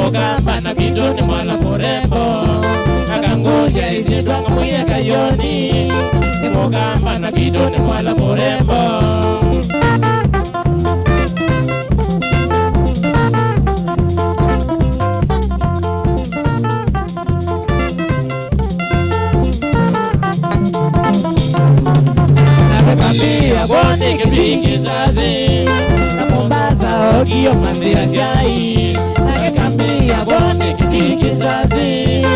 Mugamba na kitu ni mwala murembo Akanguja isi duanga mwiye kayoni Mugamba na kitu ni mwala murembo Nakakambia bonde kipiki zazi Napombaza ogiyo mandria siai Nakakambia bonde kipiki zazi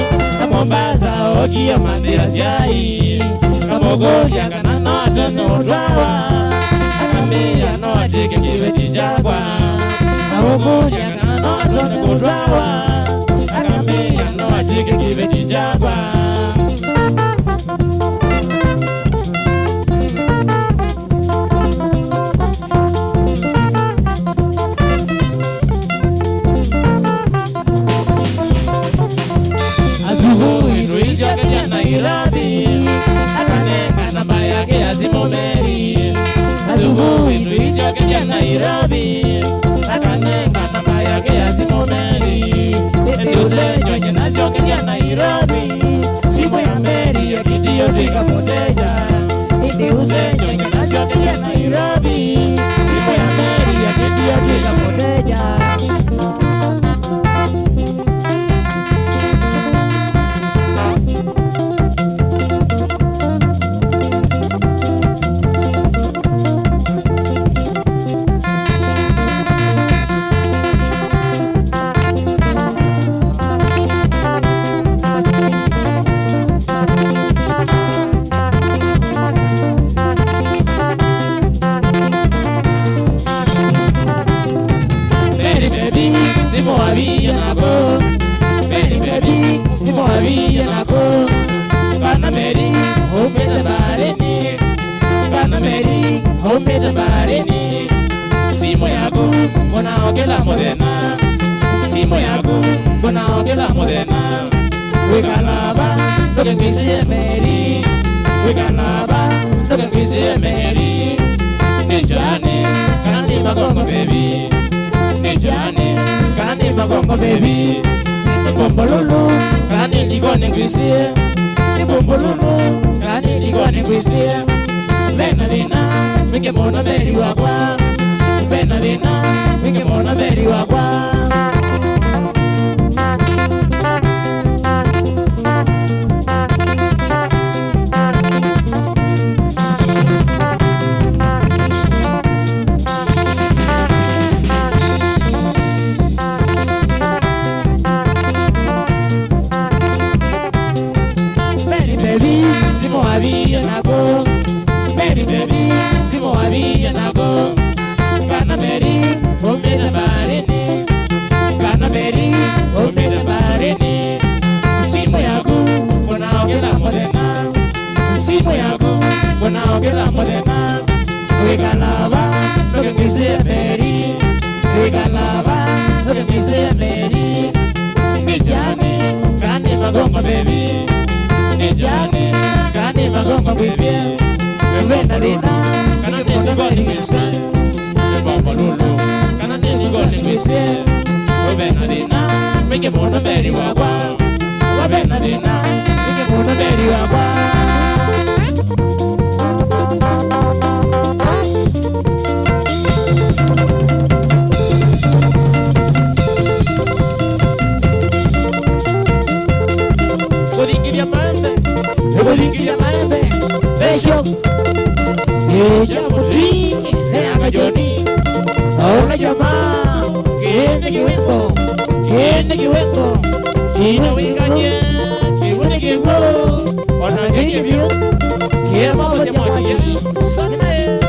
Napombaza ogiyo mandria siai Kamogoja kanano atono drawa Akambia no atike kiwe tijagwa Kamogoja kanano atono drawa Akambia no atike kiwe tijagwa Nairobi akanenga namba yake ya simu Mary asubuhi tulicho kija Nairobi akanenga namba yake ya simu Mary ndio jonye nacho kija Nairobi simu ya Mary yakitio tukapoteja ndio jonye nacho kija Nairobi simu ya Mary yakitio tukapoteja Simo había nago, baby, simo había nago. Kana Mary, home the bareni. Kana Mary, home the bareni. Simo yago, bona ogela modena. Simo yago, bona ogela modena. We ganaba, look at me see Mary. We ganaba, look at me see Mary. Nejane, kandi magongo baby. Nejane, kandi magongo baby. Bombolulu, kandi ligone ngwisie. Bombolulu, kandi ligone ngwisie. Benalina, minge mona Mary wakwa. Benalina, minge mona Mary wakwa. Simo había nago, Mary baby, simo había nago. Kana Mary, home the bareni. Kana Mary, home the bareni. Simo yago, bona ogela modena. Simo yago, bona ogela modena. We galava, look at me say Mary. We galava, look at me say Mary. Nijane, kandi magongo baby. Nijane, kandi magongo baby. Wenda dina, kana dina goli ngise. Bombolulu, kana dina goli ngise. Wenda dina, minge mona Mary wakwa. Wenda dina, minge mona Mary wakwa. Besho Eja mutri Eaga Johnny Hola jamaa Kiende kiweko Kiende kiweko Kina winganye Kiwene kiwo Ona nege vyo Kiema wase mwatiye Sakine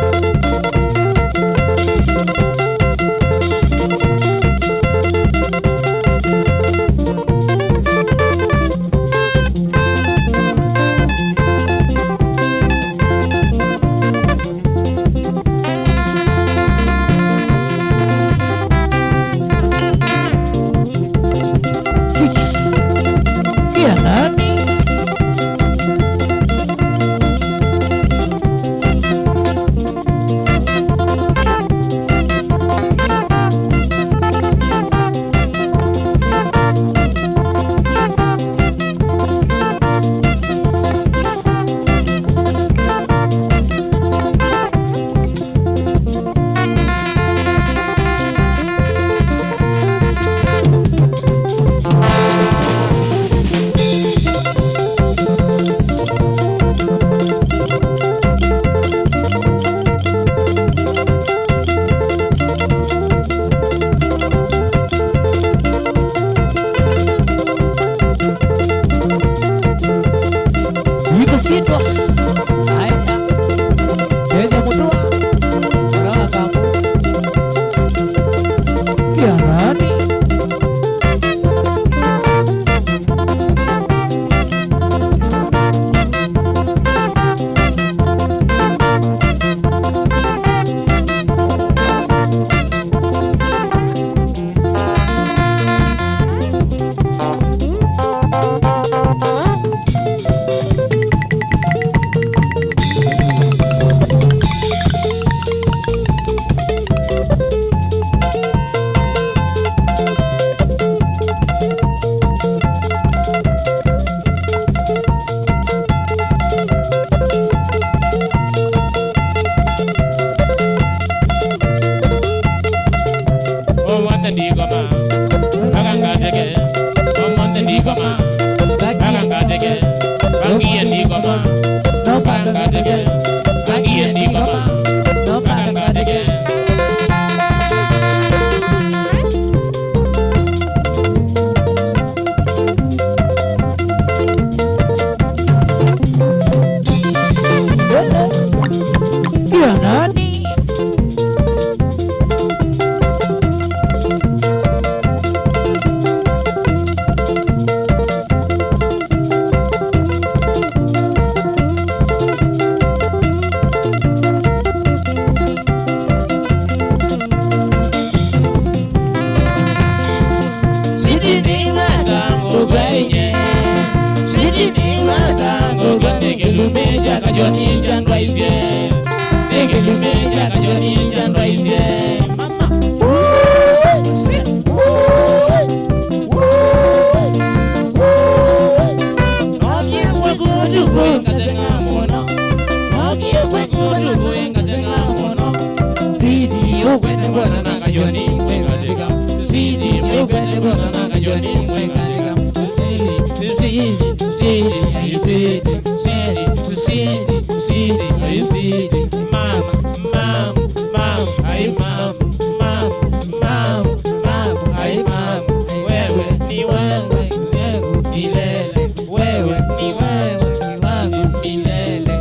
Sitini matango gwenye Sitini matango gwenye Ngelumeja kajoni jandwa isye Ngelumeja kajoni jandwa isye Mama Nokia kwa kudu kuenga zenga mono Nokia kwa kudu kuenga zenga mono Sidi ukwete kwa na kajoni mwenga zenga Sidi ukwete kwa na kajoni mwenga zenga Sidi Mama Ay mama Ay mama Wewe ni wewe milele Wewe ni wewe ni wangu milele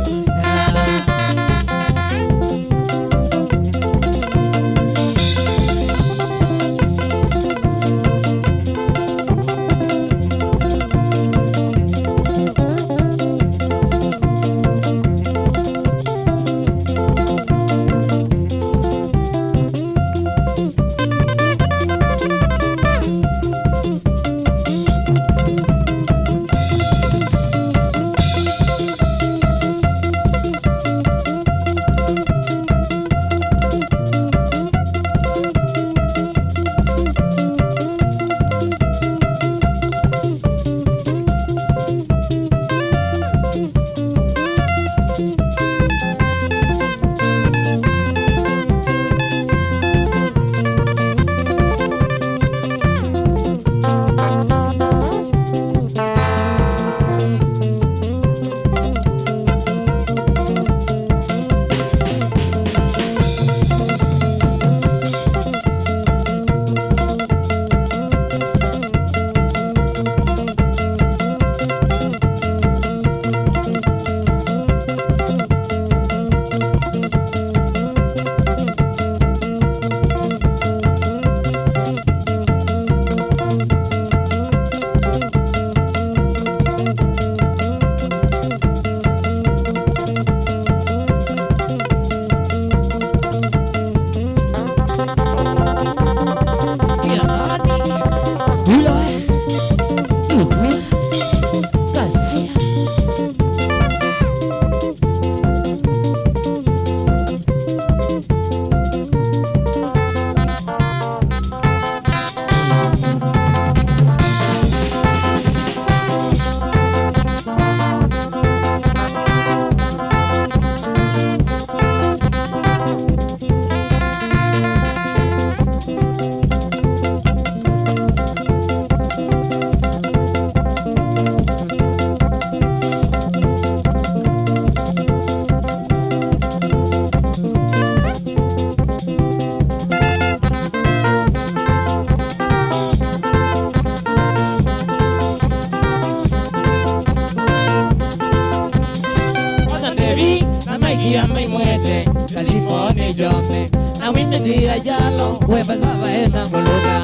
Yamai muete, Simone Jomne, na wimbe tia jalo, wemba sava ena muluka.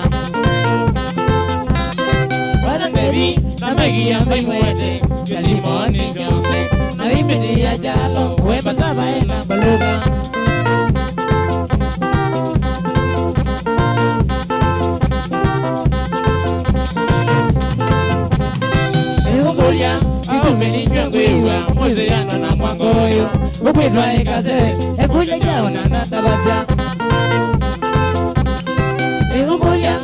Wada baby, na magi yamai muete, Simone Jomne, na wimbe tia jalo, wemba sava ena muluka. Ewogolia, Meni nyangwewa, Mose yana na mwangoyo Ukwitwa ikaze, ekule jao na natabazia Ewogolia,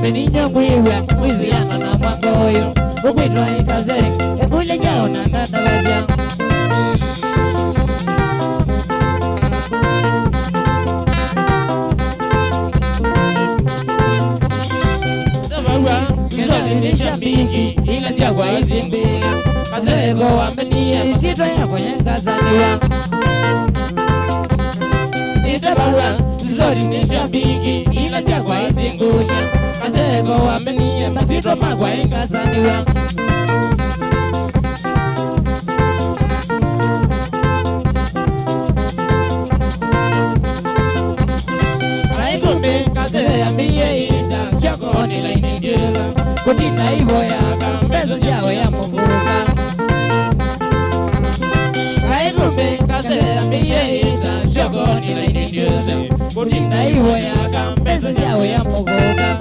Meni nyangwewa, Mose yana na mwangoyo Ukwitwa ikaze, ekule jao na natabazia Tabawa, kizali nisha mbingi, ilazia kwa hizi mbingi Kazego wamenia Isito ya kwenye kazaniwa Itabarwa Zizori nisha mbiki Ila siya kwa isi ngunya Kazego wamenia Masito magwa ingazaniwa Aikumbi kaze ya miye ita Shoko nila inijila Kutina ibo ya kambezo jawe ya muguka Shogoni la inindioze Kutinda iwo ya kambezo jawe ya mugoka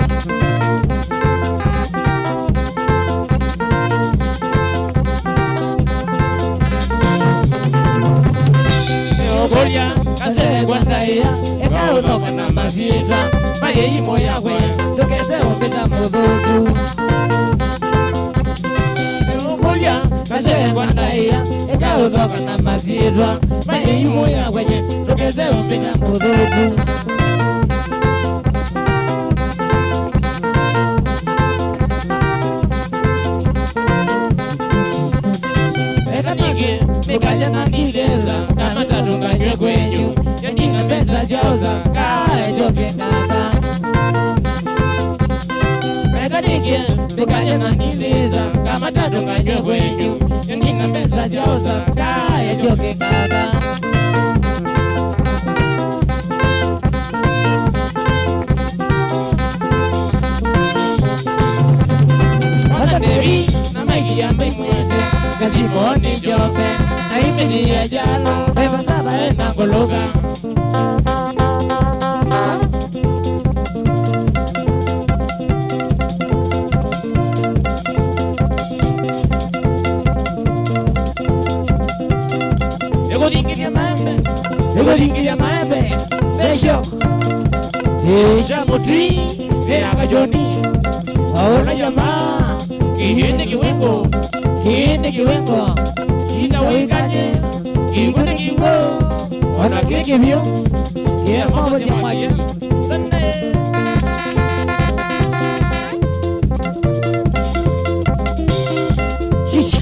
Maria, ekaudhoka na masidwa Maimu ya kwenye, nukeze upika mudhuku Mikalia na ngigeza, kama tatunga nywe kwenyu Yakinga mbeza jauza, kaa joke kaka Mikalia na ngigeza, kama tatunga nywe kwenyu Yakinga mbeza jauza, kaa joke kaka Wasa dewi, na maigi ya mbai mwete Kasimoni jope na imedi ya jano Beba saba ena kologa Ego dingiria maembe Besho Eja mutri Ega joni Aona jamaa Kihindi kiwimbo Ina wikanye Kiwende kiwo Wana kiki vyo Kia mambo si maji Sunday Chicha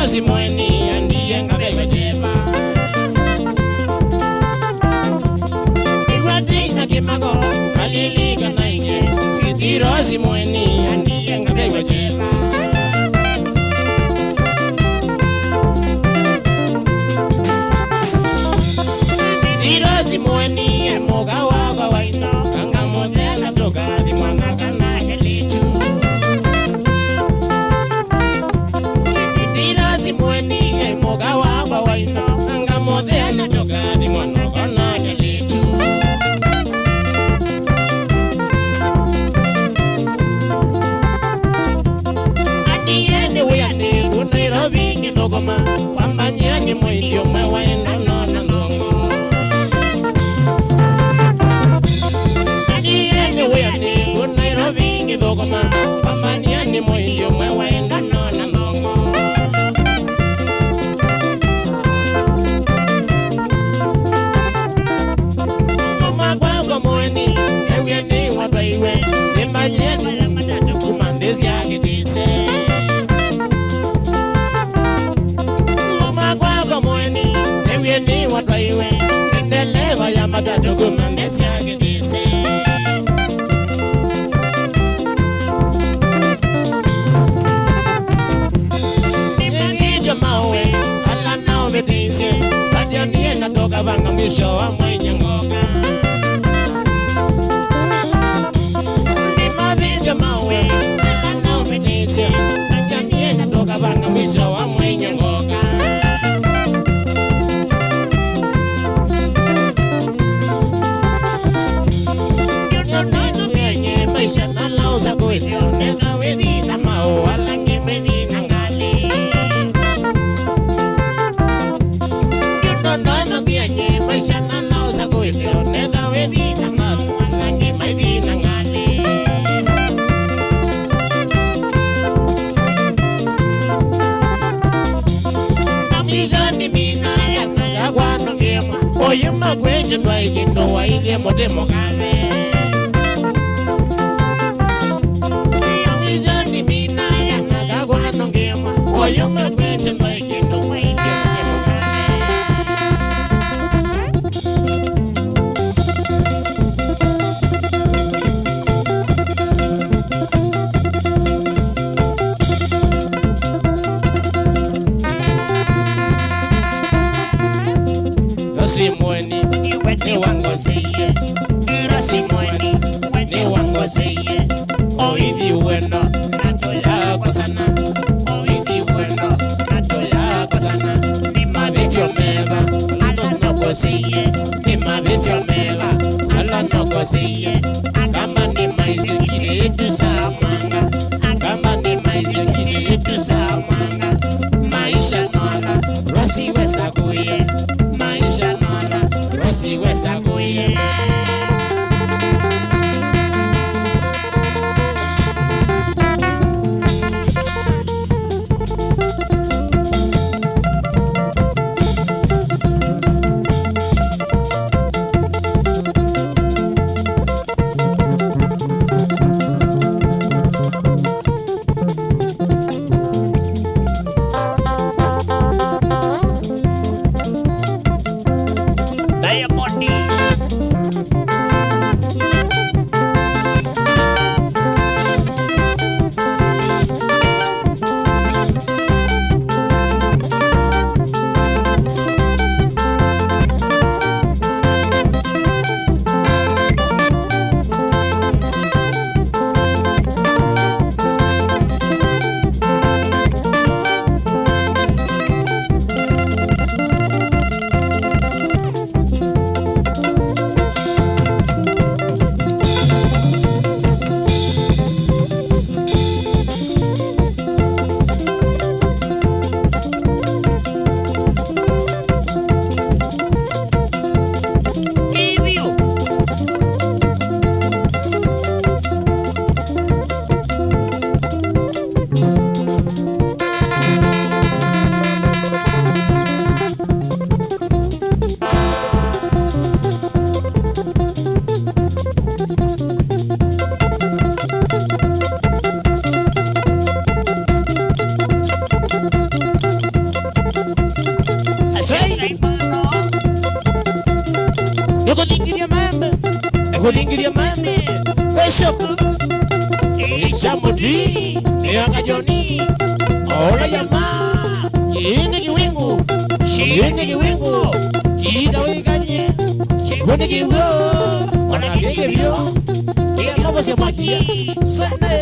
Sitirozi mweni andiye ngabewe chema Iwatina kimago kaliliga na inye Sitirozi mweni andiye ngabewe chema Sitirozi mweni emoga waga waino Kanga modela doga di mwana kana helichu Mweni emoga waga waino Kanga modela doga di mwana kana helichu Adiende weyane Nairobi ngidogoma Wambanyani moindio mwewaino nona ndongo Adiende weyane Nairobi ngidogoma Wambanyani moindio mwewaino nona ndongo Mwagwagwa mweni Ewiyane wadwaiwe Nimbanyani Madadu kumandezi yake dise Mwagwagwa mweni Ewiyane wadwaiwe Nindelewa ya madadu kumandezi yake dise Nimegijo mawe Ala nao medise Badia niye natoka vanga mwisho wa mwenye ngoga Nimegijo mawe Ala nao medise Badia niye natoka vanga mwisho wa mwenye ngoga Nyono venye maisha na lauza kuitio Nega wedi na mao Alangi meni na ngali Nyono venye maisha na lauza kuitio Nega wedi na mao Alangi meni na ngali Namizani mina Yana wano ngema Oyuma kweje ndwa ikindo wa ili modemo kave Namizani mina Yana wano ngema Oyuma kweje ndwa ikindo wa ili modemo kave Rosimweni ni wango seye Rosimweni ni wango seye Oithi weno nato ya kwa sana Oithi weno nato ya kwa sana Ni mabitio meva Ala noko seye Ni mabitio meva Ala noko seye Kama ni maizi kide itu sa mwanga Kama ni maizi kide itu sa mwanga Maisha nola Rosi wesa kuye Maisha nola Rosi wesa kuye kulingiria mami Bishop Ishamudi Nianga Joni Ola yama Yini kiwingu Shini kiwingu Kita wikanye Chikuni kiwo Wana kike vyo Kia lobo se makia Sane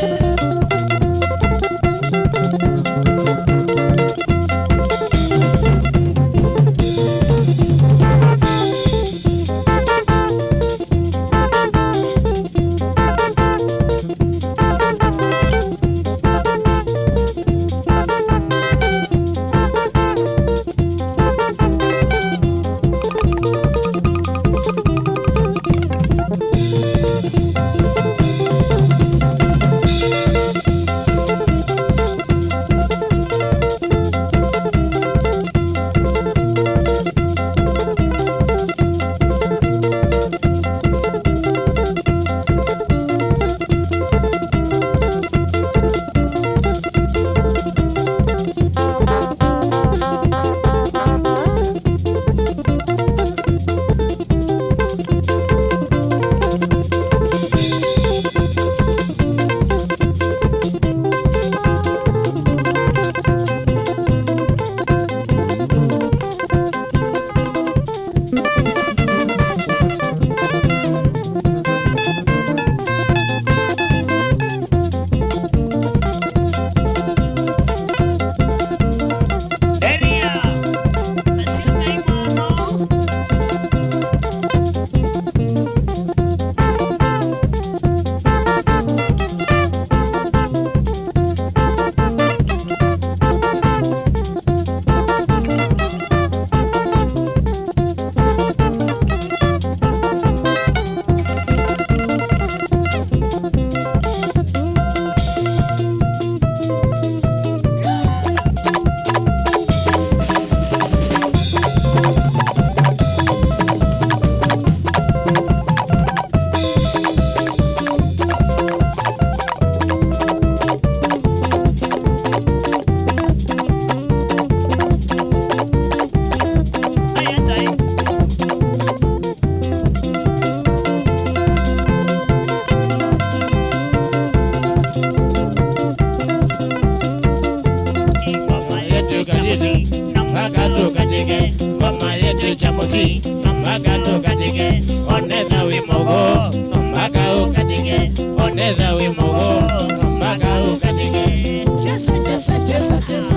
Mama yetu Chamoti, Mama Katike, Onetha Wimogo, Mama Katike, Onetha Wimogo, Mama Katike. Chesa.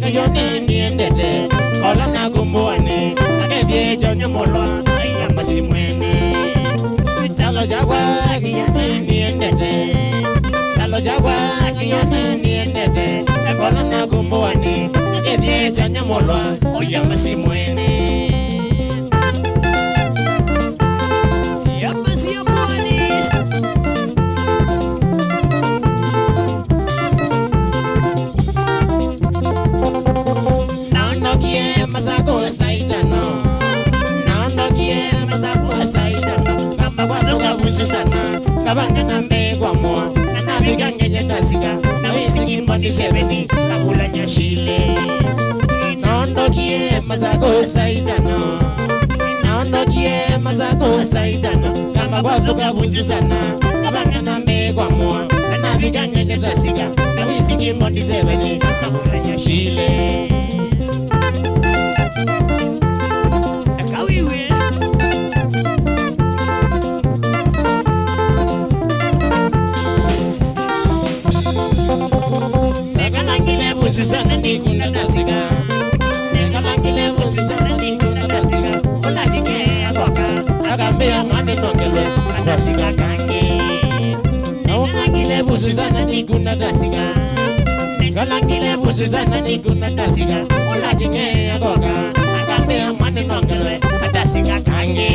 Kayoni niendete Ola na gumbuane Adevye jonyo molwa Ayamba simwene Talo jagwa kayoni niendete Talo jagwa kayoni niendete Ola na gumbuane Adevye jonyo molwa Ayamba simwene Yamba simwene Susana, kabanga na mbegwa moa na nabiga ngenye tasika na wisiki mbandi sebeni na kula nyashile naondokie mazako saitano naondokie mazako saitano kama kwa vuka Susana, kabanga na mbegwa moa na nabiga ngenye tasika na wisiki mbandi sebeni na kula nyashile nikuna dasiga Kalangile busizana nikuna dasiga Ola jinge agoga Agambe amani nongele Dasiga kange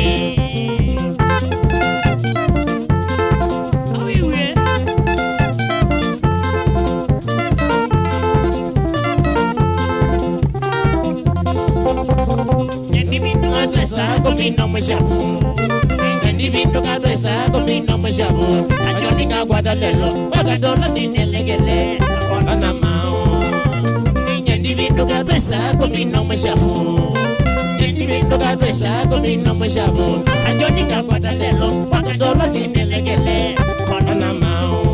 Komino mshabu Ndivindo kadwesa komino mshabu Ajoni kagwada lelo Wakatola ninelegele Kola na mao Ndivindo kadwesa komino mshabu Ndivindo kadwesa komino mshabu Ajoni kagwada lelo Wakatola ninelegele Kola na mao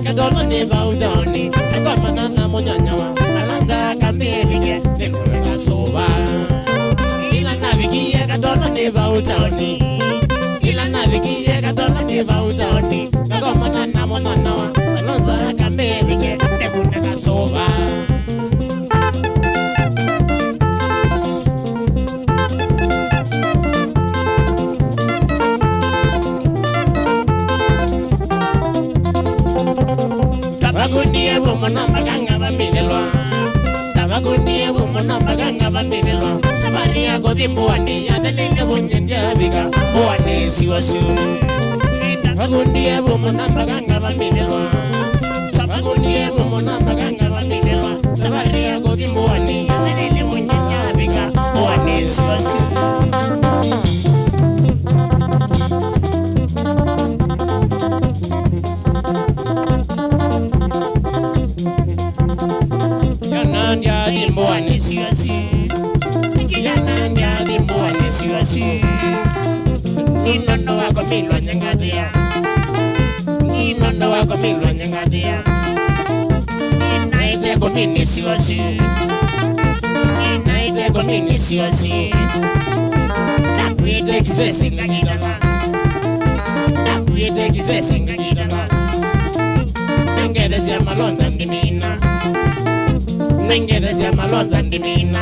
Kadolo ne baudoni Kakomana na monyanyawa Alanza kambelige Nekweka soba Ila navigie kadolo ne baudoni Ila navigie kadolo ne baudoni Kakomana na monyanyawa Alanza kambelige Nekweka soba Tabagunie bumana maganga bambelwa Tabagunie bumana maganga bambelwa Sabali ya godimbo wani ya dalile bunyenja biga Wani siwasu Tabagunie bumana maganga bambelwa Tabagunie bumana maganga bambelwa Sabali ya godimbo wani ya dalile bunyenja biga Wani siwasu Ndia dimbo anesiwasi Nikijana ndia dimbo anesiwasi Ninono wako milwa nyangadia Ninono wako milwa nyangadia Ninaite konini siwasi Ninaite konini siwasi Nakuite kizesi ngagidana Nakuite kizesi ngagidana Nengede siya malonza ndimina Ningere se malonza ndimina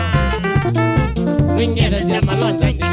Ningere se malonza ndimina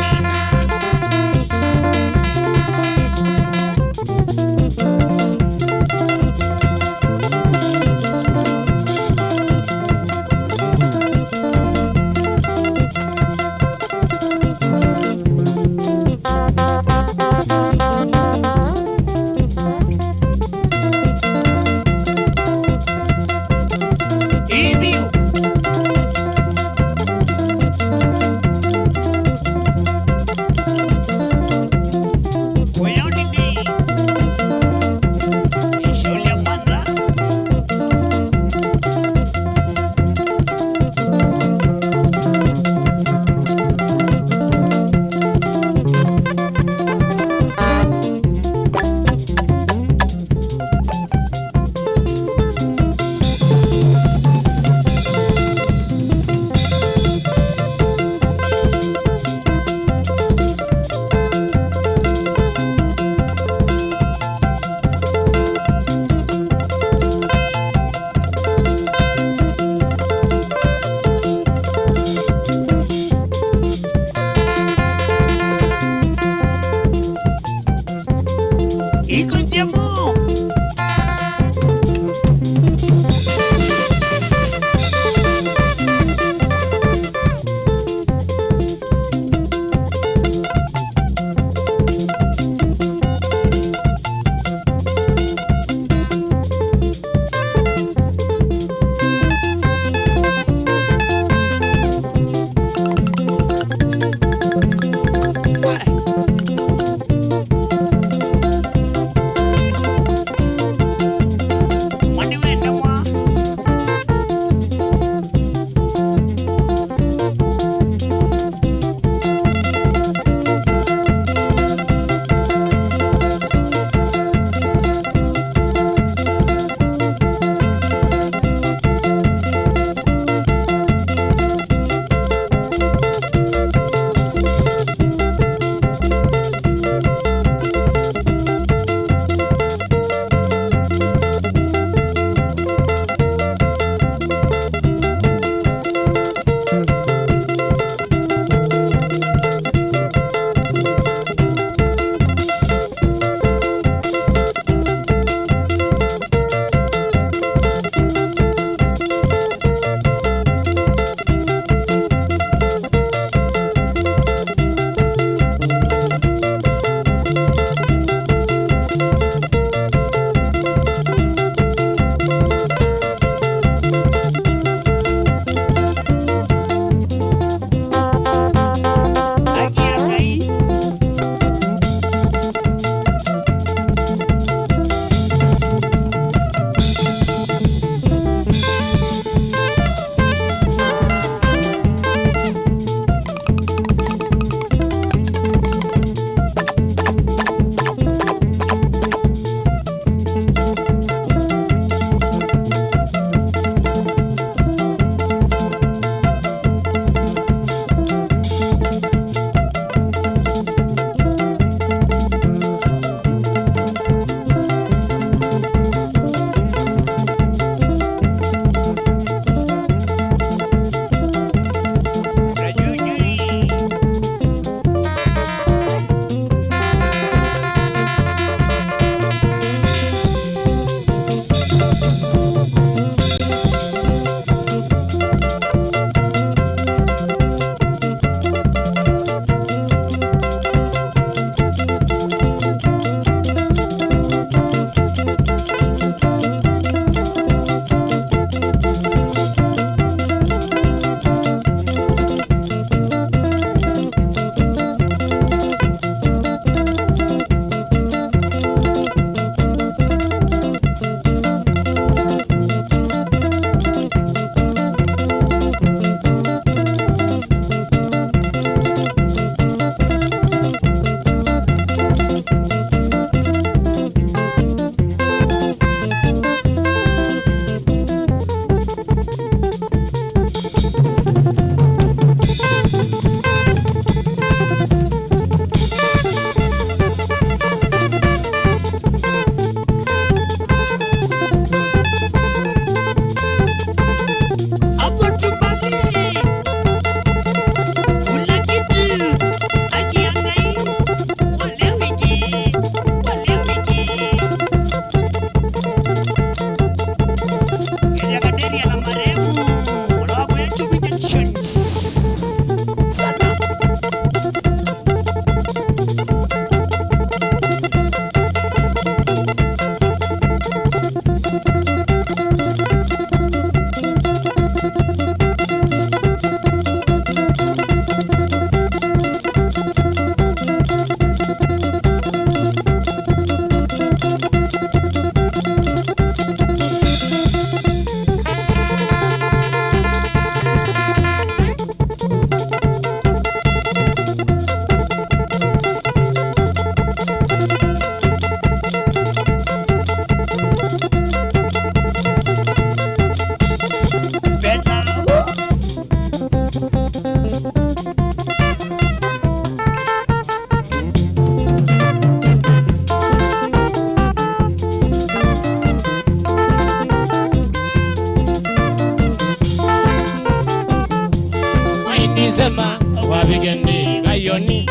Wabigende gayoni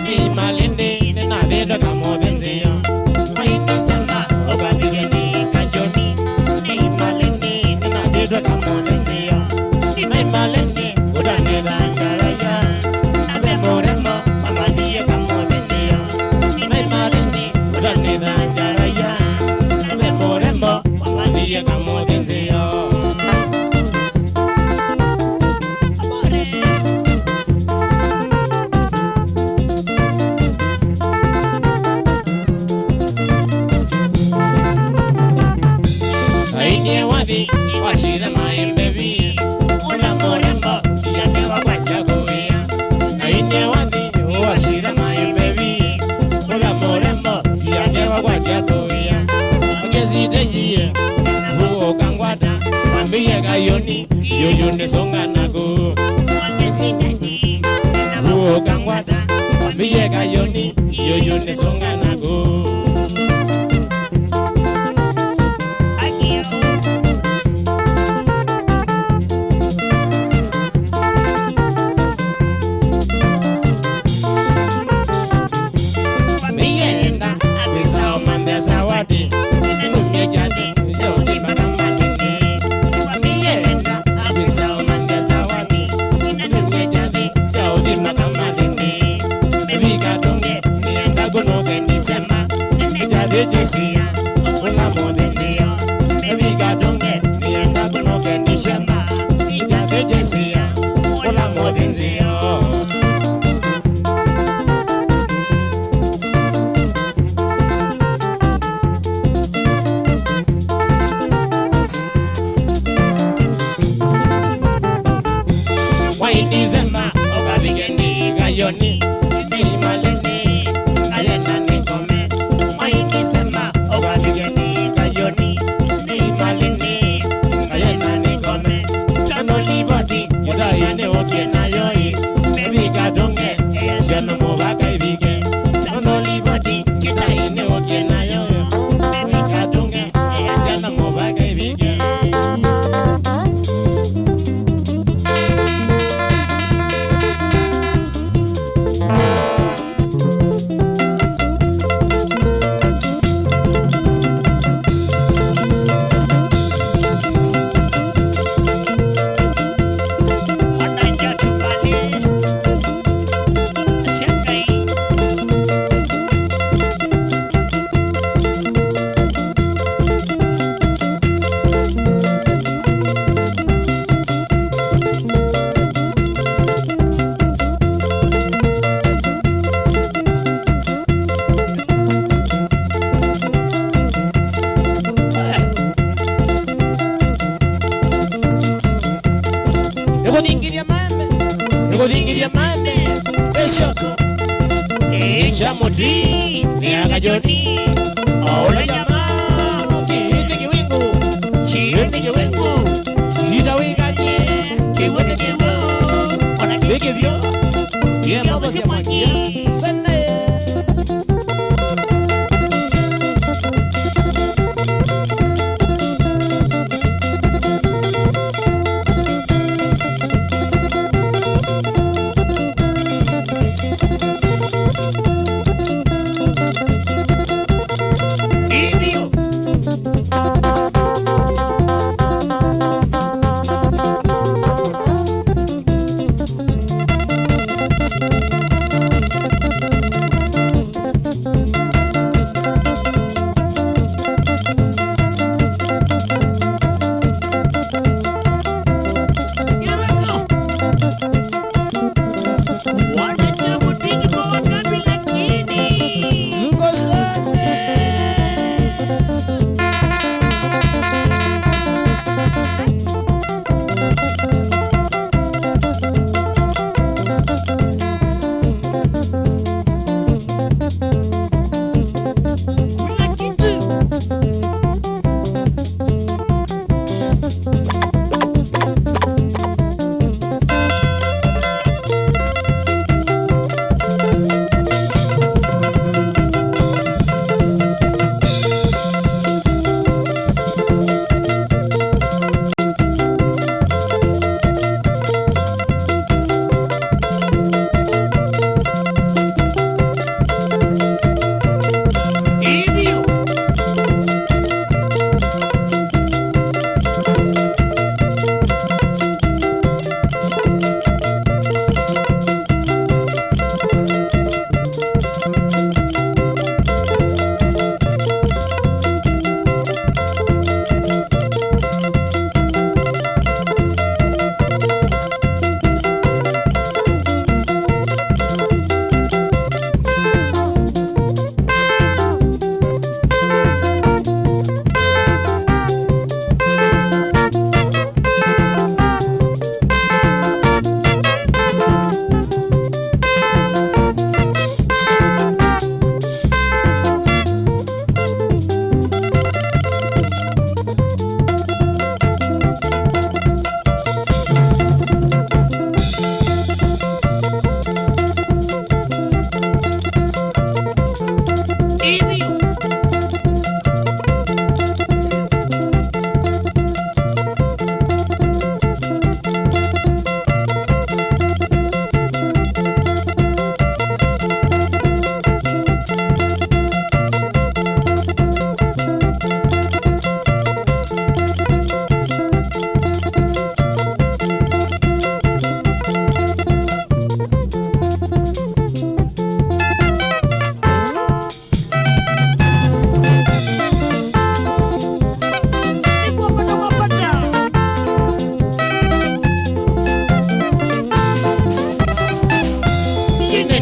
ni malende na dedo kamodenzia. Maini sema wabigende gayoni ni malende na dedo kamodenzia. Ni malende udane dangaraya. Abe moremo mamadiye kamodenzia. Ni malende udane dangaraya. Abe moremo mamadiye kamodenzia. Washira maembevi Ola moremba Yake wakwacha kuya Aine wadi Washira maembevi Ola moremba Yake wakwacha kuya Ogezi tejiye Huo kangwata Mambiye gayoni Yoyone songa nago Ogezi tejiye Huo kangwata Mambiye gayoni Yoyone songa nago Jesiya, ola modenzia. Baby gadonge, nienda kunoke nishema. Ijake Jesiya, ola modenzia. Waini zema, obabigeni gayoni. Ni maleni, ayena nikome. Siano mobaga ibige, no libati, kita ine oke na yo. Mika dunge, siano mobaga ibige. Dingiria mame, Eshoko, Chamotri, Niagajoni, Ola Yama, Kiki Wingo, Chiriki Wingo, Hita Winganye, Kiwiki Wingo, on a big of you, Yamasia, Sunday.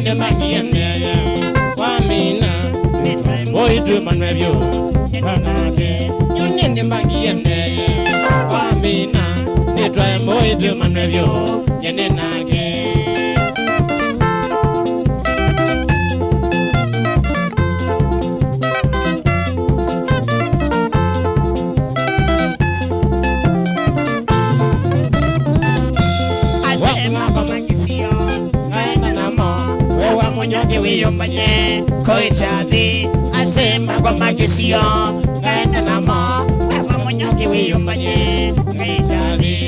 nyende magiende kwa mina nitwae moitu manwebyo nyenenake nyende magiende kwa mina nitwae moitu manwebyo nyenenake Wiyomanye koichadi asema kwa magisio ngenda namo kwa munyoki wiyomanye koichadi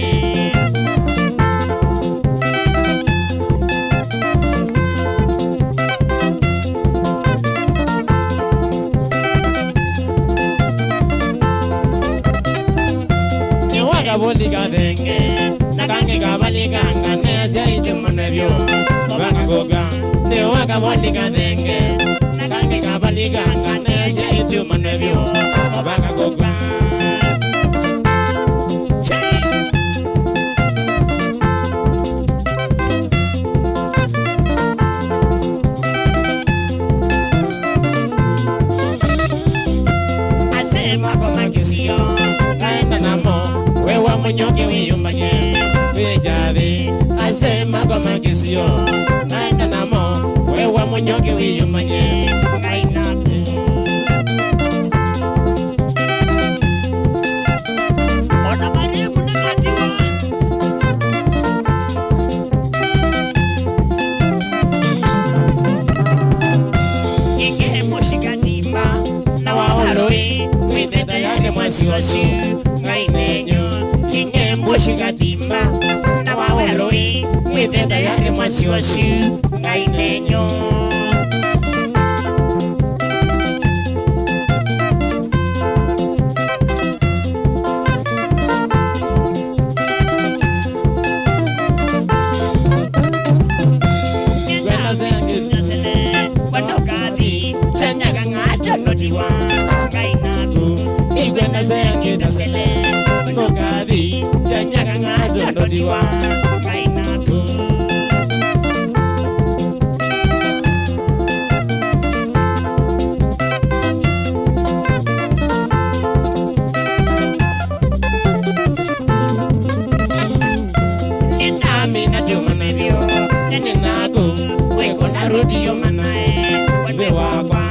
Niwaga boli kadenge nakange kabali kanga nese itumanebyo banga goga Waka wali kadenge, nakange kabali ganga nese itu manebyo, abanga goga. Asema kwa makisio, kaenda namo, wewa munyoke wiyumbanye, wejade. Asema kwa makisio, kaenda namo. Wewa munyoke wiyumanye ngainake Ona marimu nakatiwa Inge moshikatimba na wawaroi Witeta yane mwasi wasu ngainenyo Inge moshikatimba na wawaroi Witeta yane mwasi wasu ngainenyo Gwena zengi nasele Wadokadi Chanyaga ngato notiwa Ngainaku Igwena zengi nasele Wadokadi Chanyaga ngato notiwa Ngainaku Rudio manae, we wagwa,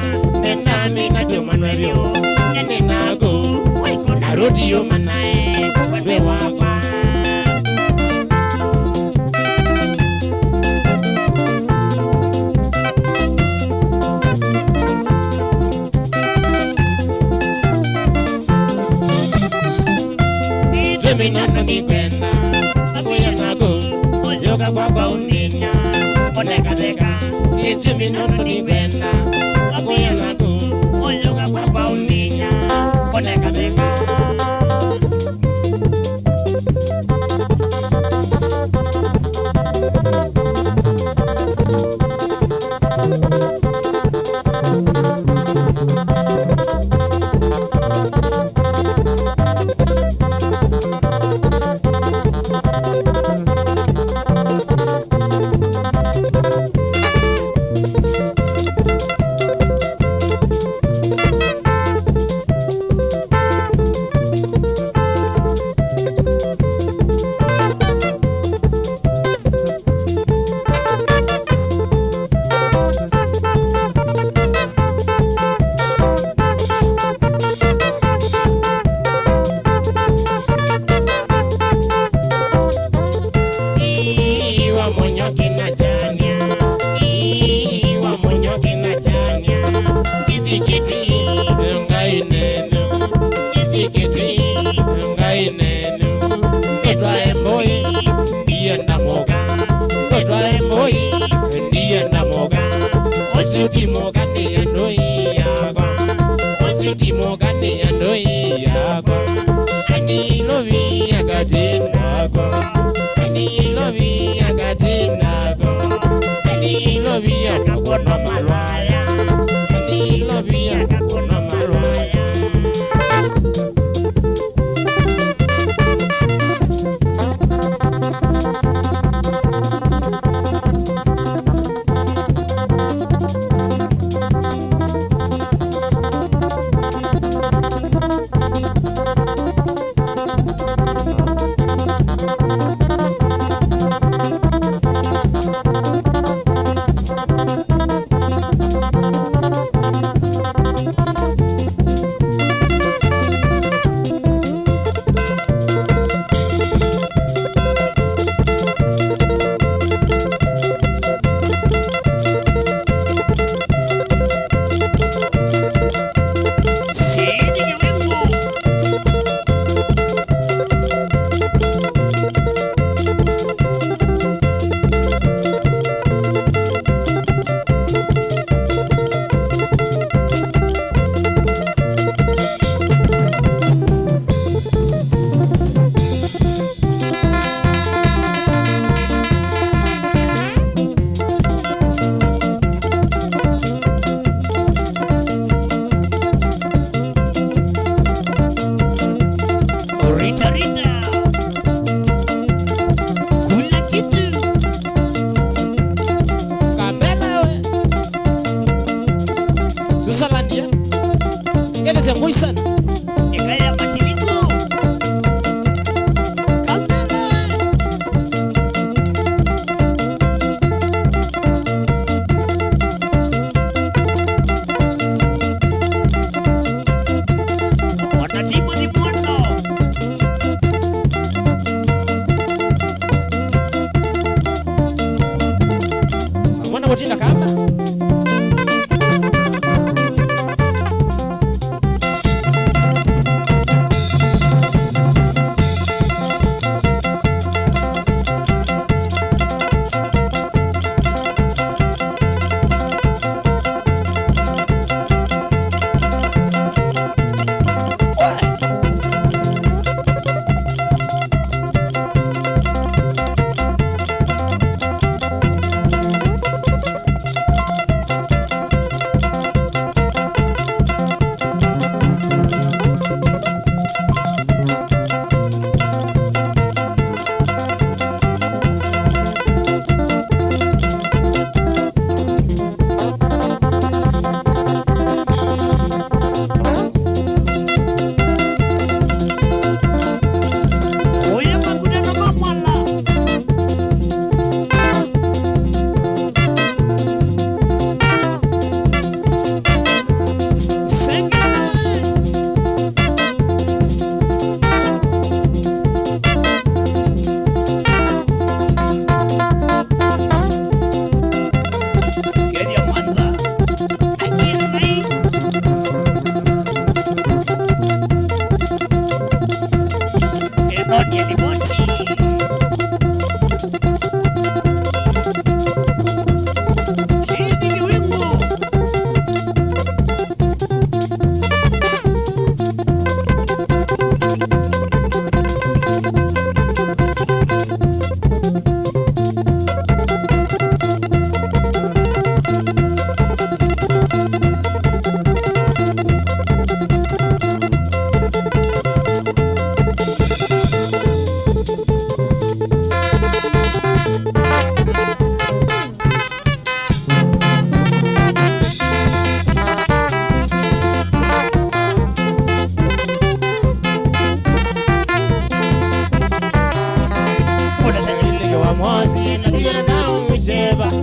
nena mina do manwebyo, nene nago, we kona rudio manae, we wagwa. Jemina no gikwenda, abuya nago, yoga kwa uninya, oneka deka. Jimmy no nibenda akoya nako oyoga kwa uninya oneka denga wotina kama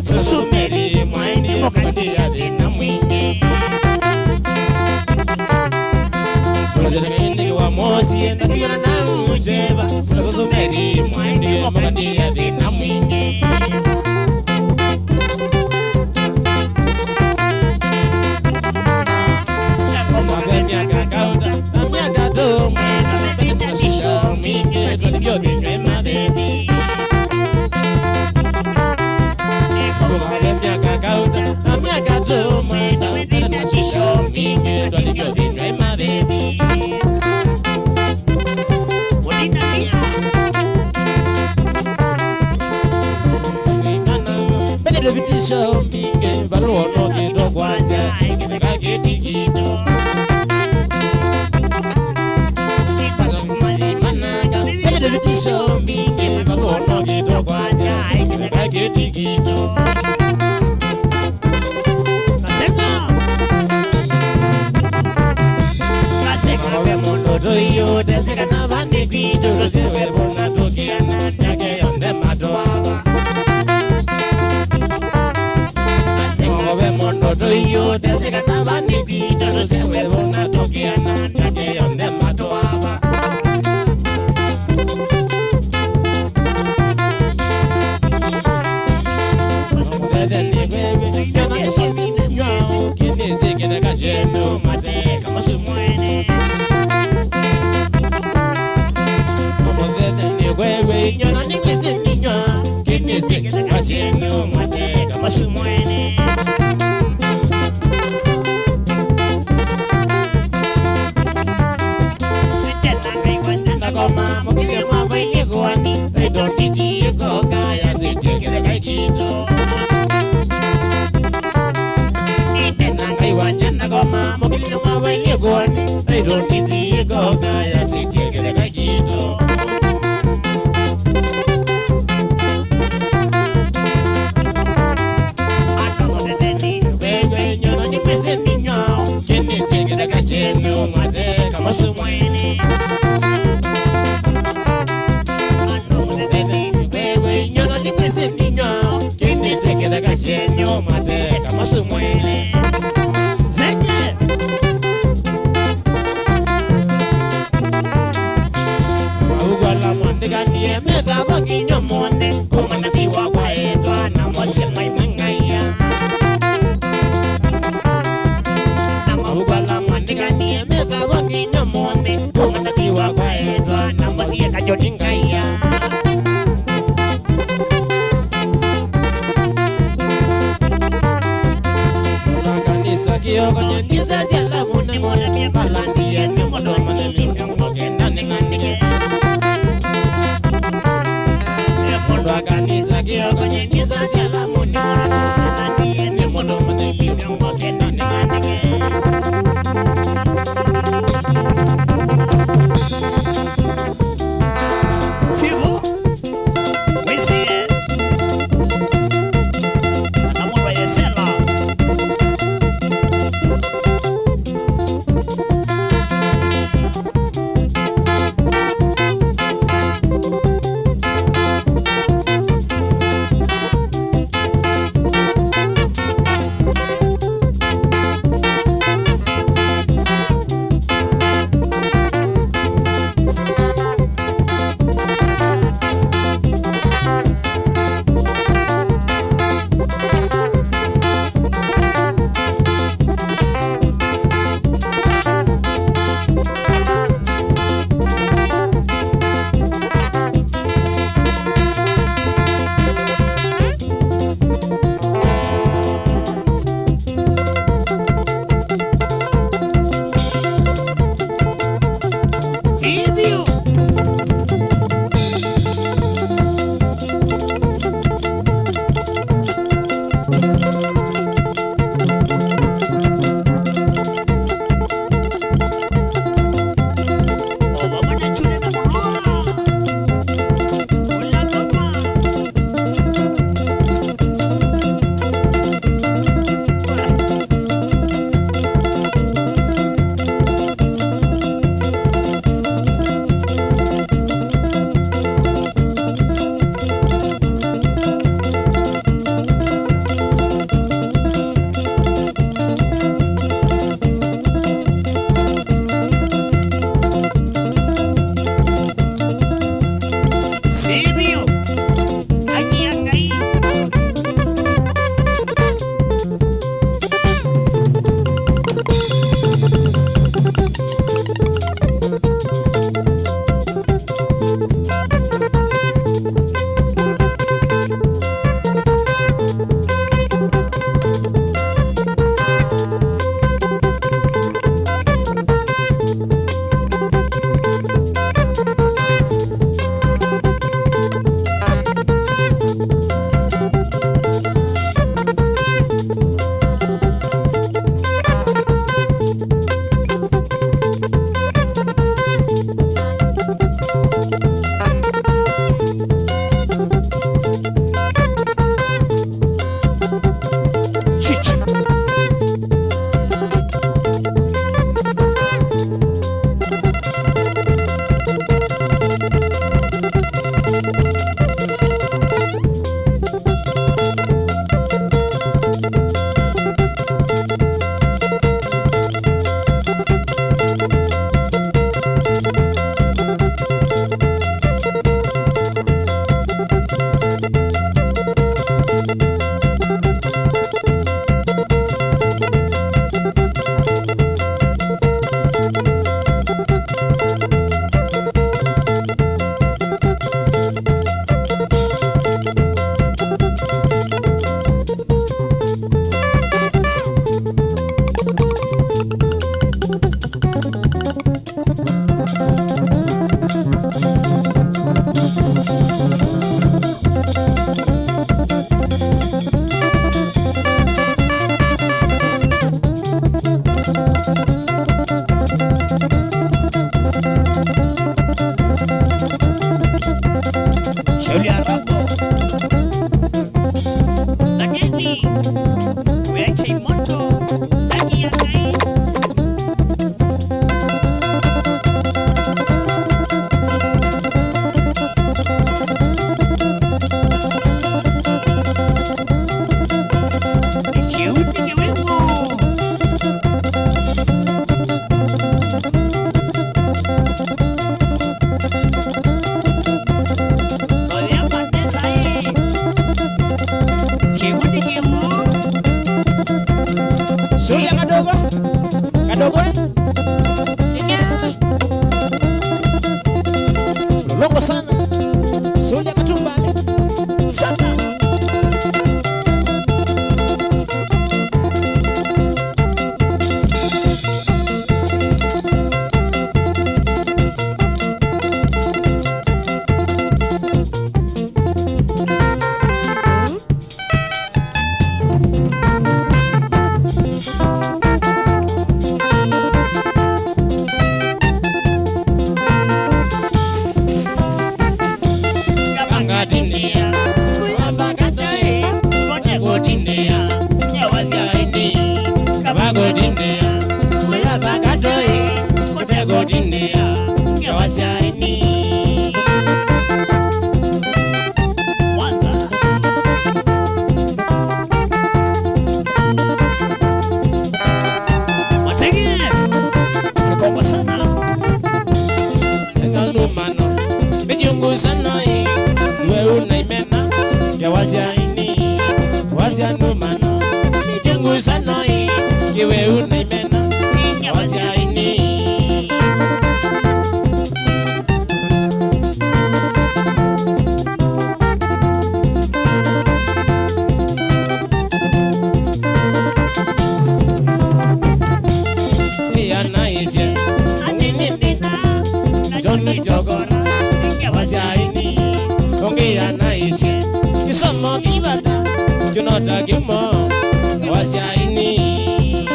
susumeri mwaini mokandi adina mwingi Projetani wa mosi ndiyana na ujeba susumeri mwaini mokandi adina mwingi Yakoma benya kakauta amya do mwana benya shisha mingi twalikyo binywe madebi Amia gato mwena na shisho mingi twalikyo binywe madebi Odina mia Bede vitisho mingi baluono kito kwazia Ikimeka kiti kito Bede vitisho mingi baluono kito kwazia Ikimeka kiti kito Yo te se ganaba ni pito lo se verbo na tokia na que onde matoaba Asengo ve mondo yo te se ganaba ni pito lo se verbo na tokia na que onde matoaba Bebe ni bebe yo na sisi no que se queda cayendo mate como su muere Nyona ni mwezi ninywa Kinesi wachenu mwate kama shumwene Tena koma mokile mwa ili guani Edo niti yuko kaya ziti kile kaikito Tena kai wanyana koma mokile mwa ili guani Edo niti yuko kaya ziti kile kaikito Chenu mate kama sumwene Wewe nyona ni mwese ninywa Kini seke daga chenyu mate kama sumwene Zenye Waugwala mwande gandie Meda wakinyo mwande Kumana biwa kwa etwa Na mwase maimangaya sakio kwenye niza jala mune mune mi balanti ye mi modo maneli ngoge nani ngani modo akani sakio kwenye niza jala mune mune nani ye mi modo maneli ngoge nani ngani Simo Wesie Anamurwa yesela Sulia kadogo, kadogo ini longo sana. Sulia katumbale sana. Mijungu sanoi we unaimena ya wasiaini wasianumano Mijungu sanoi we unaimena ya wasiaini Johnny Jogora, ya wasiaini, ongea naisi, isomo kibata, junota kimo, ya wasiaini.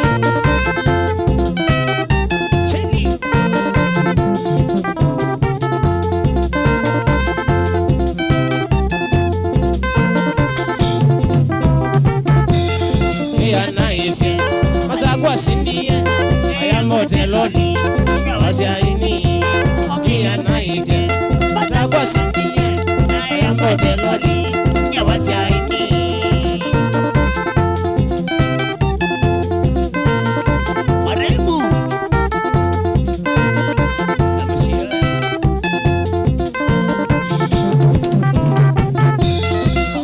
Cheni. Ya naisi, masagwa sindie, aya moteloli, ya wasiaini. Kia naise, basa kwa sindiye, ya mbote lodi, ya wasiaini. Maremu, namusia.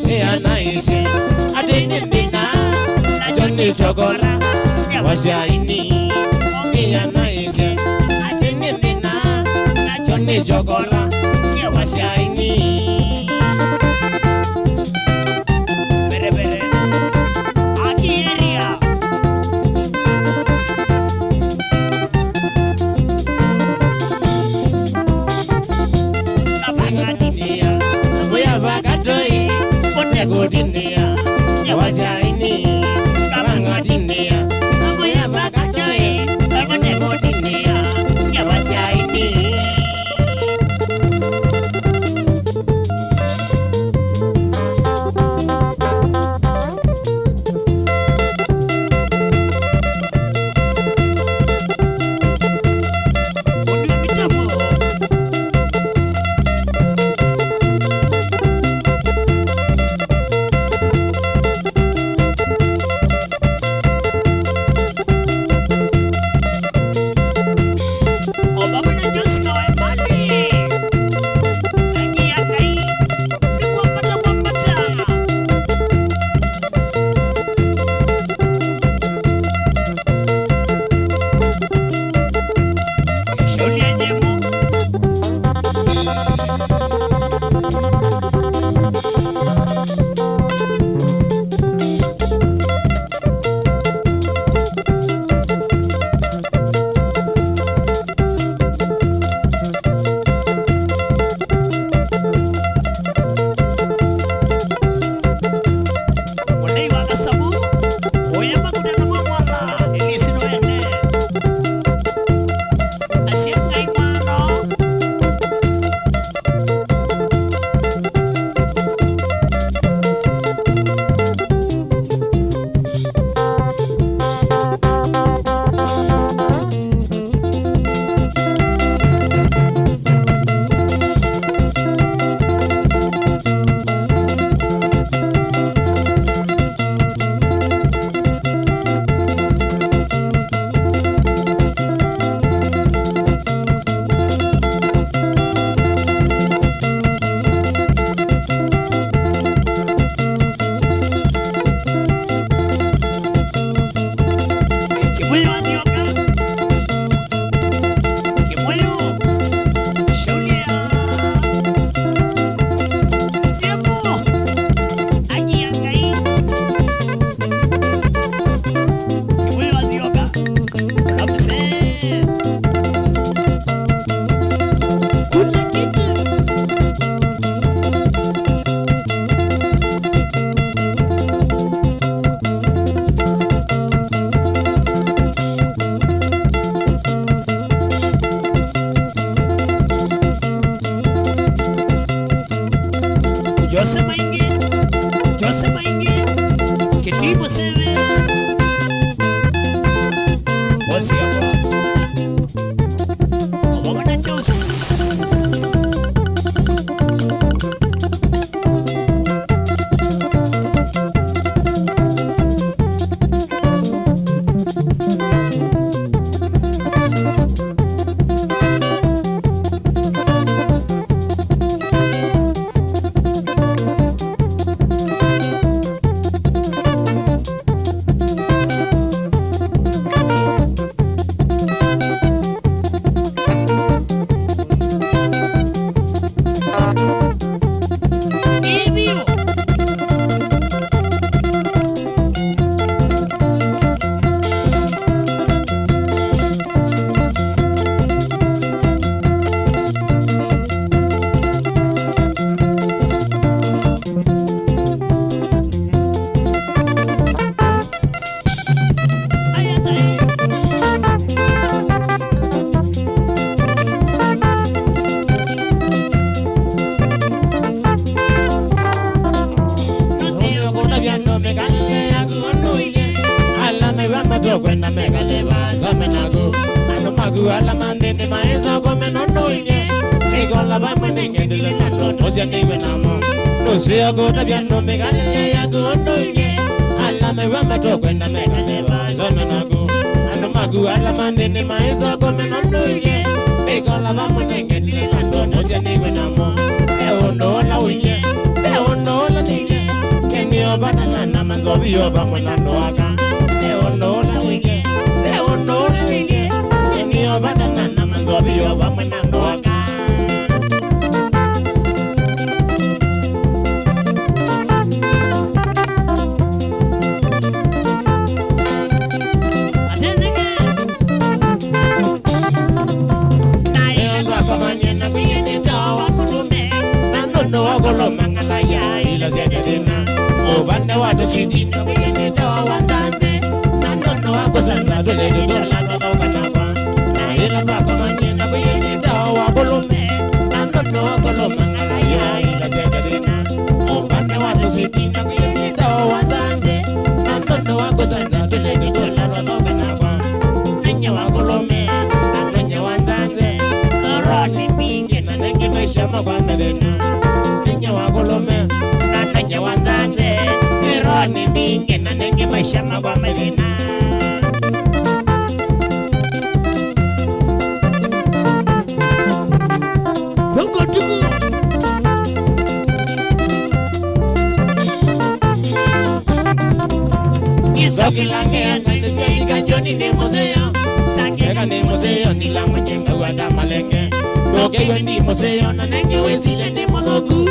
Kia naise, adini mbina, na Johnny Jogora, ya wasiaini. Kia naise, adini mbina, Johnny Jogora, ya wasiaini. Bere bere, aki area. Kapanga dunia, kuya vakatoi, kote kudunia, ya wasiaini. Kapanga dunia, kuya vakatoi, kote kudunia, ya wasiaini. to kwenda megaleva samenago ando magu ala mande ni maeza come non noye e gola ba mwenenge dile nando tosia niwe namo no sea go da biano megale ya go noye ala me wa to kwenda megaleva samenago ando magu ala mande ni maeza come non noye e gola ba mwenenge dile nando tosia niwe namo e ono la uye e ono la ninge ni obana na manzobi oba mwenando aka e ono la uye e ono la ninge ni obana na manzobi oba mwenando aka Golo mangala ya ila zedena obande watu sitina kuyene tawa wanzanze nandono wako sanza dole dola baba kanapa na ila baba manyena kuyene tawa bolume nandono wako lo mangala ya ila zedena obande watu sitina kuyene tawa wanzanze nandono wako sanza dole dola baba kanapa nenya wako lome nanya wanzanze roni mingi na nenge maisha mabana dena wakolome na nanya wanzanze zeroni mingi na nenge maisha magwa medina tuko isoki lange anatefika joni ni museo takeka ni museo ni la mwenyenga wada malenge doke ni museo na nenge wezile ni modoku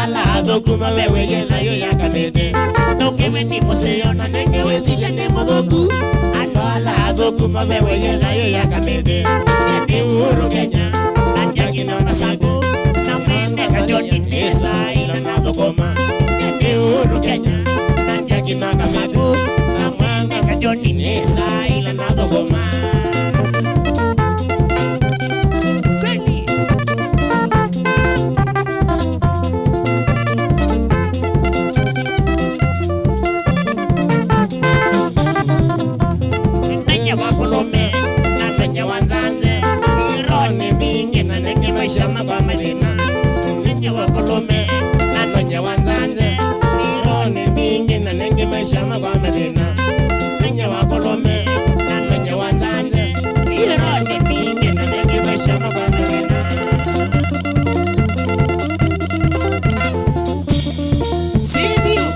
ala dokuma wewe yela yo yakatete dokewe ni museo na nenge wezile ni modoku ala dokuma wewe yela yo yakatete ni Uhuru Kenya nanjagi na nasagu na mwende kajoni nesa ila na dokoma ni Uhuru Kenya nanjagi na nasagu na mwende kajoni nesa ila na dokoma shama kwa medina nenge wakolome nanya wanzanze irone mingi na nenge maishama kwa medina nenge wakolome nanya wanzanze irone mingi na nenge maishama kwa medina sibio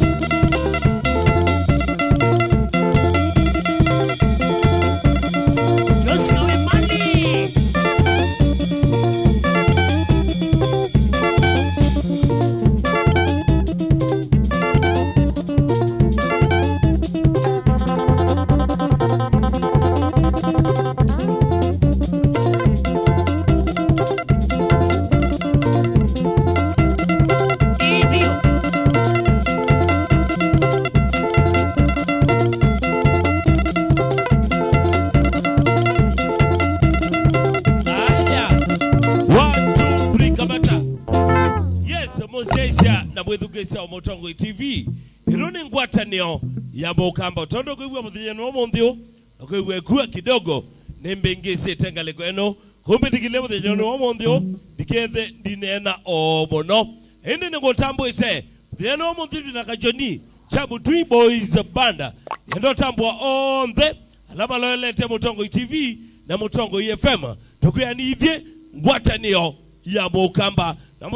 Joshua Mali na bwethugesa Omotongo TV irone ngwatanio ya Mukamba tondo kwigwa muthenya no monthio kwigwa kuwa kidogo nembengese tengale kweno kumbe dikile muthenya no monthio dikethe dinena o mono ende ngotambwite muthenya no monthio dinakajoni chabu Twi Boys banda ndo tambwa on the alama loyalete Mutongo TV na Mutongo FM tukuyani ivye ngwatanio ya Mukamba na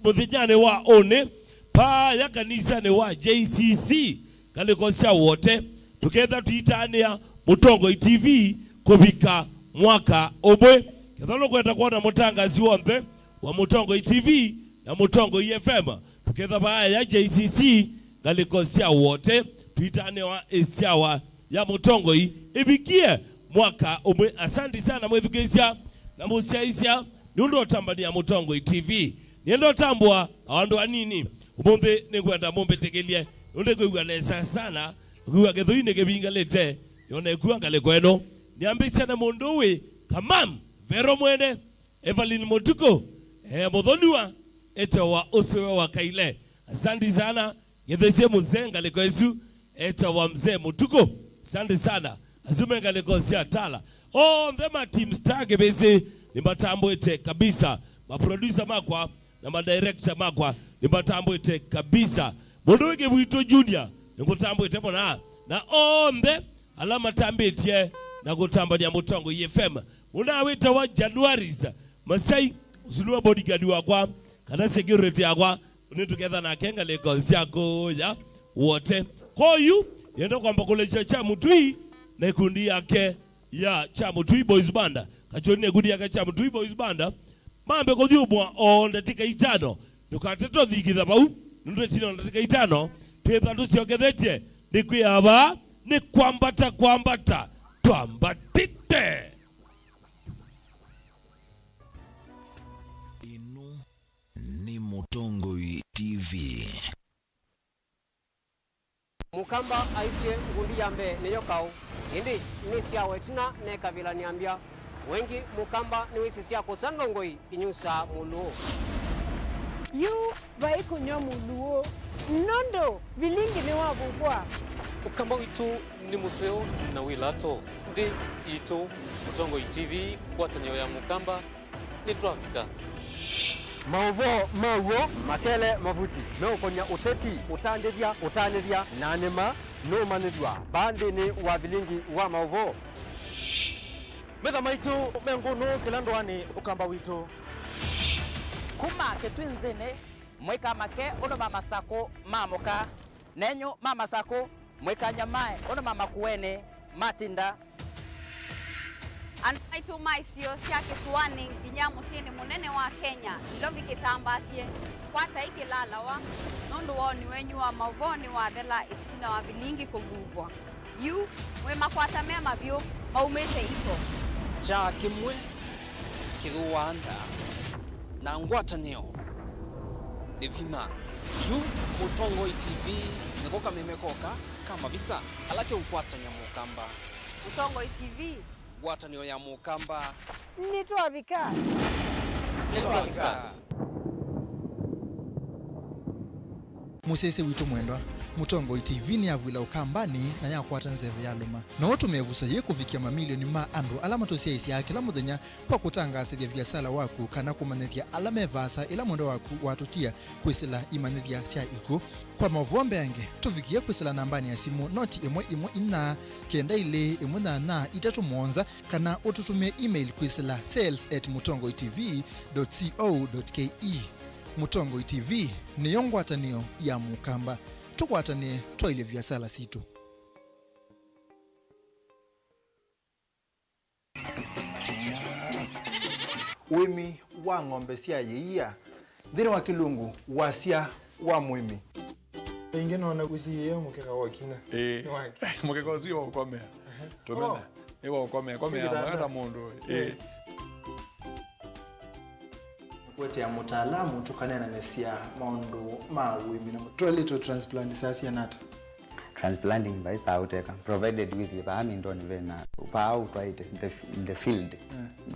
muthenya wa one pa ya kanisa ni wa JCC kalikosia wote tuketha tuitania Mutongo TV kubika mwaka obwe kethano kwenda kuona mutangazi wonde wa Mutongo TV na Mutongo FM tuketha pa ya JCC kalikosia wote tuitania wa esiawa ya Mutongo ibikie mwaka obwe. Asante sana mwethugesia na musiaisia nundo tambania Mutongo TV niendo tambwa awandu anini umonde negwenda mombe tegelie unde kwigwa nesa sana kwigwa gethuine gebingalete yone kwangale kweno niambisa na munduwe kamam vero mwene Evelyn Motuko muthoniwa etawa usiwe wa kaile. Asante sana gethesie muzenga lekwezu etawa mzee Motuko Asante sana. Azumenga legosia tala. Oh, ndema team stage bezi ni matambo ite kabisa. Ma producer makwa na ma director makwa ni matambo ite kabisa. Mondoweke Bwito Junior ni matambo ite bona. Na ombe alama tambitie na kutamba ya Mutongo FM. Unawita wa Januaris. Masai usulua bodyguard wakwa kana security yakwa ni together na kenga legosia go ya wote. Koyu yenda kwamba kule cha Mutui na kundi yake ya cha Mutui Boys Band. Kachoni kundi yake cha Mutui Boys Band. Mambe ko jubwa on datika itano. Tukateto thigitha bau. Nundu chino datika itano. Twetha tuciogethete ndikwiyaba ni kwambata twambatite. Inu ni Mutongo TV. Mukamba aisye ngundi yambe niyo kau indi nisya wetina ne kavila niambia wengi mukamba ni wisi sya kusandongoi inyusa muluo yu vaikunyo muluo nondo vilingi ni wabubwa Mukamba witu ni museo na wilato ndi ito Mutongo TV kwatanyo ya Mukamba ni twafika mauvo mawo makele mavuti no konya uteti utandivya nanema no manidwa bandi ni wa vilingi wa mauvo Metha maitu menguno kilandwani ukamba wito. Kuma ketwinzene mweka make ono mama sako mamoka nenyo mama sako mweka nyamae ono mama kuene matinda Anaitu maisio siake suwani Ginyamo sieni munene wa Kenya Ilovi kitambasie Kwata iki lalawa Nondu wao ni wenyu wa mauvoni wa dhela itisina wa vilingi kuvuvwa Yu wema kwata mema vyo maumete ito cha kimwe kiruanda na ngwatanio ni vina yu Mutongo TV nikoka memekoka kama visa alake ukwatanya Mukamba Mutongo TV ngwatanio ya Mukamba nitwavika Musese witu mwendwa Mutongo TV ni avwila ukambani na yakwata nzeve ya luma na watu mevusa ye kufikia mamilioni ma andu alama tosia isi ya kila muthenya kwa kutangasivya biasala waku kana kumanithia alama evasa ila mwendo waku watutia kwisila imanithia sia iku kwa mavuombe yange tufikia kwisila nambani ya simu noti imwe ina kenda ile imwe na itatu mwonza kana ututumie email kwisila sales@mutongotv.co.ke. Mutongo TV ni yongwatanio ya Mukamba tukwatanie twaile biasala situ. Wimi wa ng'ombe cia yeia thini wa kilungu wasia wa mwimi inge nona kusiye mukeka wakina mukeka usiye wa ukomea tumena ewa ukomea hata mundu kwete ya mutaalamu tukanena nesia maundu ma wimi na twalito transplant sasa nata transplanting by sauteka provided with the amindoni vena pau twaite in the field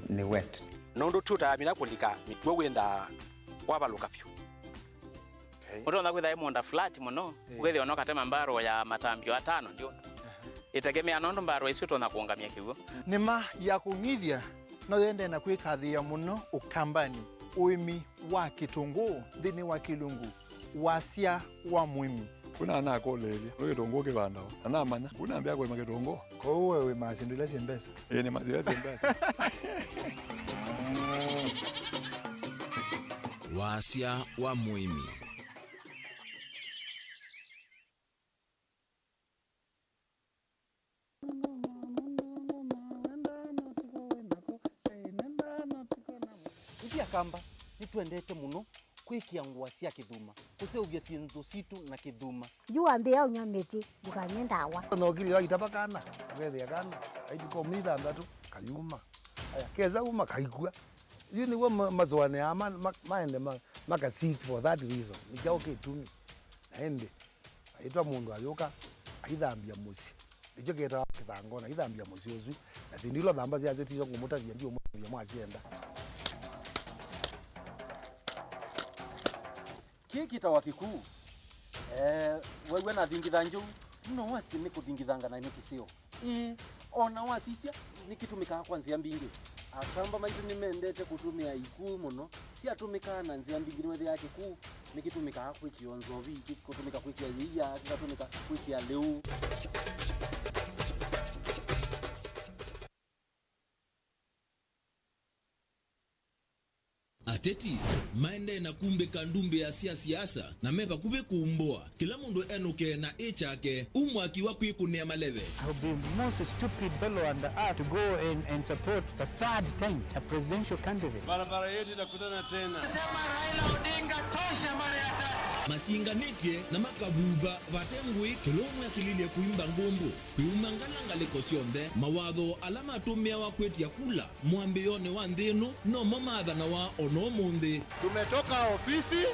ni wet nondo tuta mina kulika mitwe wenda wabaluka pyo Mutonda kwitha monda flat muno ugethi ono katema mbaro ya matambio atano ndio itegemea nondo mbaro icio tona kuongamia kiugo nima ya kunyithia no yende na kwikathia muno ukambani uimi wa kitungu thini wa kilungu wasia wa mwimi kuna ana kolele kitungu kibandao ana manya kuna ambia kwa kitungu ko wewe masindile sembesa ni mazile sembesa wasia wa mwimi Itia kamba nitwendete muno kwikia ngwa cia kithuma kuseugia sintu situ na kithuma yuambia unyameti ukanyendawa no gili wa itabakana wethe kana aiti ko mitha ndatu kayuma aya keza uma kaikua yuni wo mazwane ama maende maka seek for that reason nikao kitumi ende aitwa mundu ayoka aithambia musi ndicho keta kithangona aithambia musi ozu na sindilo thamba cia zetizo kumuta ndio mwazienda kiki tawa kikuu wewe na thingitha nju no wasi ni kudingithanga na nikisio ona wasisia nikitumika kwanzia mbingi akamba maitu nimendete kutumia iku muno si atumika na nzia mbingi niwe yake ku nikitumika kwikionzo vi kutumika kwikia yia kikatumika kwikia leu. Ateti maende na kumbe kandumbe ya siasa na meba kube kuumboa kila mundu enuke na echake umwaki wa kuikunea maleve. I would be the most stupid fellow on the earth to go and support the third time a presidential candidate. Barabara yetu itakutana tena. Sema Raila Odinga tosha mara ya tatu. Masinganike na makabuba vatengui kilomu ya kilile kuimba ngombo kuimangala ngaliko sionde mawadho alama atumia wa kweti ya kula mwambione wa ndenu no mamadha na wa ono munde. Tumetoka ofisi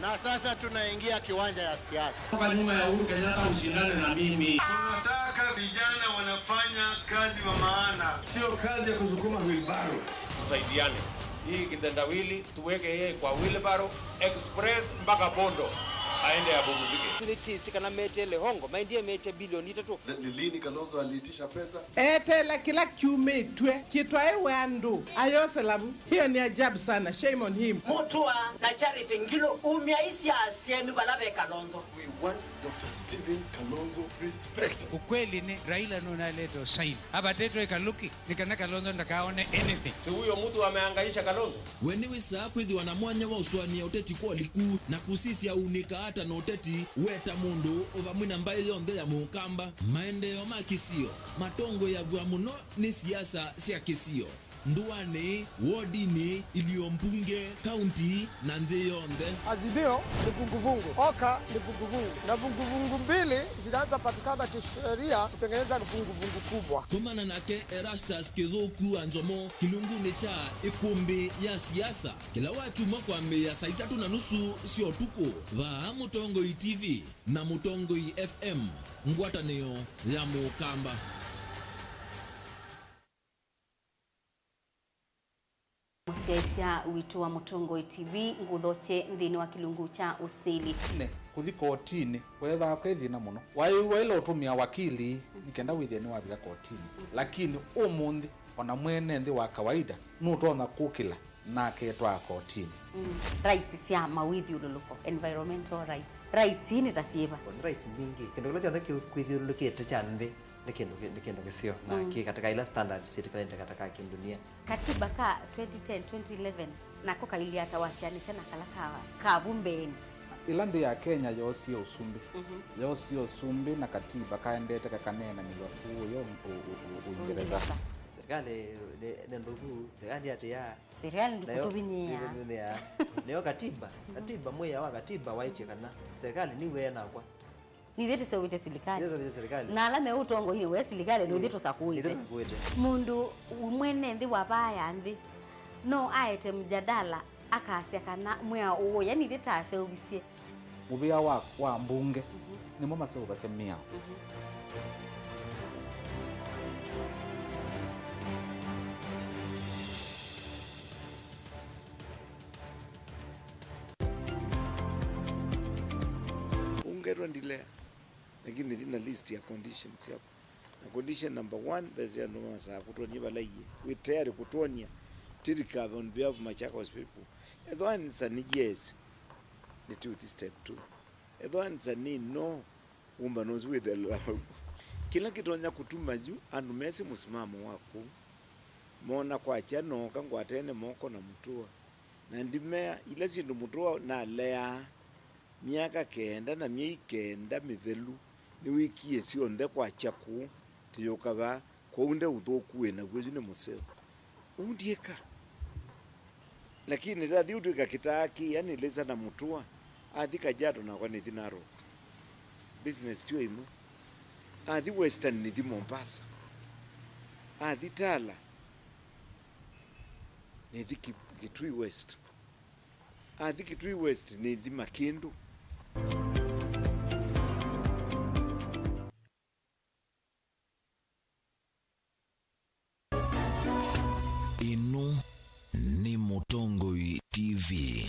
na sasa tunaingia kiwanja ya siasa. Kwa nyuma ya Uhuru Kenyatta ushindane na mimi. Tunataka vijana wanafanya kazi wa maana, sio kazi ya kusukuma wheelbarrow. Tusaidiane. Hii kitendawili tuweke yeye kwa wheelbarrow express mpaka Bondo aende apumzike. Tulitisi kana metele hongo maindie mete bilioni 3. Ni lini Kalonzo aliitisha pesa? Etela kila kiume twe kitwae wandu ayose labu. Hiyo ni ajabu sana, shame on him. Mutua na Charity Ngilo umiaisi asienu balabe Kalonzo. We want Dr. Stephen Kalonzo respect. Ukweli ni Raila nunaleta usaini abateto ekaluki nikana Kalonzo ndakaone anything. Si huyo mtu amehangaisha Kalonzo. Weniwe saa kwithi wanamwanya wa uswani ya uteti kwa liku na kusisi ya unika hata na uteti weta mundu uvamwina mbaye yonde ya mukamba maendeo makisio matongo ya vwa muno ni siasa sia kisio nduane wodini iliombunge county na nde yonde. Azimio ni vunguvungu, Oka ni vunguvungu, na vunguvungu mbili zinaanza patikana kisheria kutengeneza vunguvungu kubwa. Kumana nake Erastus Kizoku Anzomo kilunguni cha ikumbi ya siasa kila watu mwakwambe ya saa 3:30 sio tuko va Mutongoi TV na Mutongoi FM ngwataneo ya mukamba. Siaisia witu wa Mutongoi TV nguthoche nthini wa kilungu cha usili ne kuthiko otini wetha kwethina muno wailo utumia wakili nikenda withia ni wabira kotini lakini umundi ona mwene nthi wa kawaida nutona kukila na ketwa kotini. Rights cia mawithi ululuko environmental rights ni tasiva rights mingi kendo kila jonde kwithiulukite cha nthi ni kendo kisio na katika ila standard serikali katika dunia. Katiba ka 2010 2011 nako kaili atawasiani sana kala kabumbeni ilandi ya Kenya yosio usumbi yosio usumbi na katiba kaendete kakanena ni yo Uingereza. Serikali ndugu serikali ati ya serikali ndikutubinia leo katiba moya wa katiba waite kana serikali ni wena kwa ni dhiti se wite serikali na alame utongo hini we serikali ni dhito sakuite mundu mwene ndi wabaya ndi no aite mjadala akasya kana mwea uwo yani dhita ase ubisie mubia wa mbunge ni mama se ubasemia ungerwa ndilea lakini nina list ya conditions hapo. Na condition number 1 basi ya noma saa kutonia balaiye we tayari kutonia tirika on behalf of Machakos people. The one is an yes the truth is step 2. The one is an no umba knows with the kila kitonya kutuma juu anumesi musimamo wako mona kwa chano kangwa tene moko na mtua na ndimea ile sindu mtua na lea miaka kenda na mie kenda mithelu ni wiki esio nthe kwa chaku tiyokaba kwa unde uthoku na gweju ni museo undieka lakini ndathi utuika kitaki yani leza na mutua athika jato na kwa nithinaro business tu imo athi western ni Mombasa athi Tala ni thiki Kitui West athi Kitui West ni thi Makindu. Ino ni Mutongoi TV.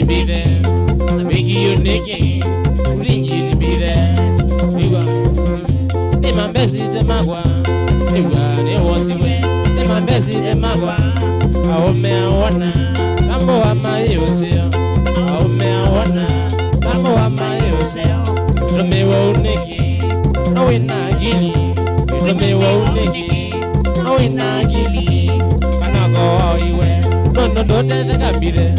bide bigi uniki urinyi bide iwa ni mambesi temagwa iwa ni wosiwe ni mambesi temagwa aume aona mambo wa mayoseo aume aona mambo wa mayoseo tumewa uniki nawe na gili tumewa uniki nawe na gili kanago iwe no te kabire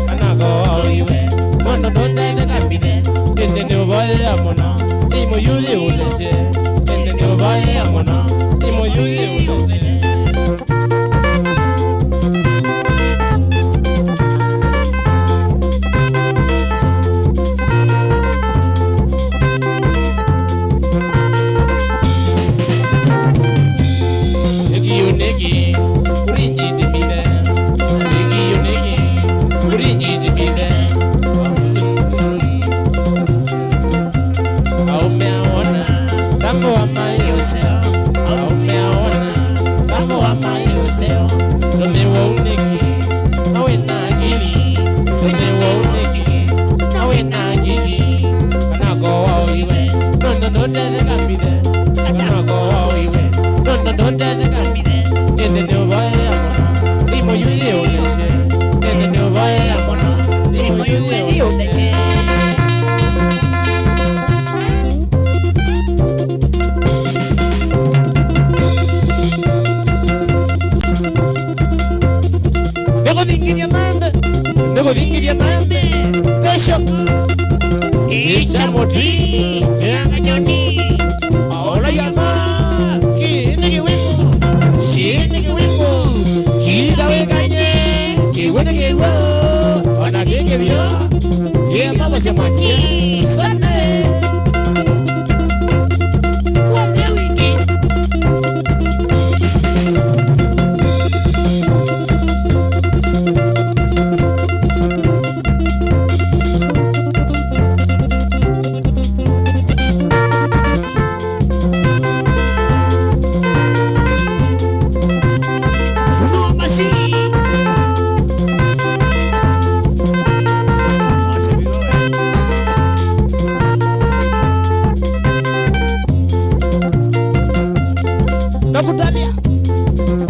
kanago iwe no te kabire tende ne obaye amona imo yude uleche tende ne obaye amona imo yude uleche Negi urinyi dibide urinyi dibide aume aona mambo wa mayoseo aume aona mambo wa mayoseo tumewa uniki nawe na gili tumewa uniki nawe na gili kanago iwe no te kabide kanago iwe no te kabide ende ne obaye amona imo yude uleche ende ne obaye amona imo yude uleche Nego dingi mambe pesho icha moti yanga nyoni ola yama kini wimbo shini wimbo kida weganye kiwene kiwo ona kike bio ye mama se manye sana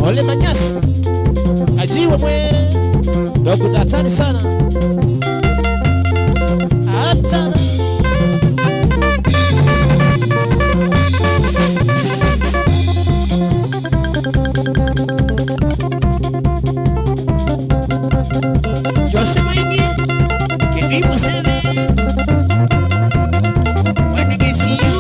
Ole manyas ajiwa mwere dokuta hatari sana hatari Jose Maigi Kiribu Sebe Wende Gesiyo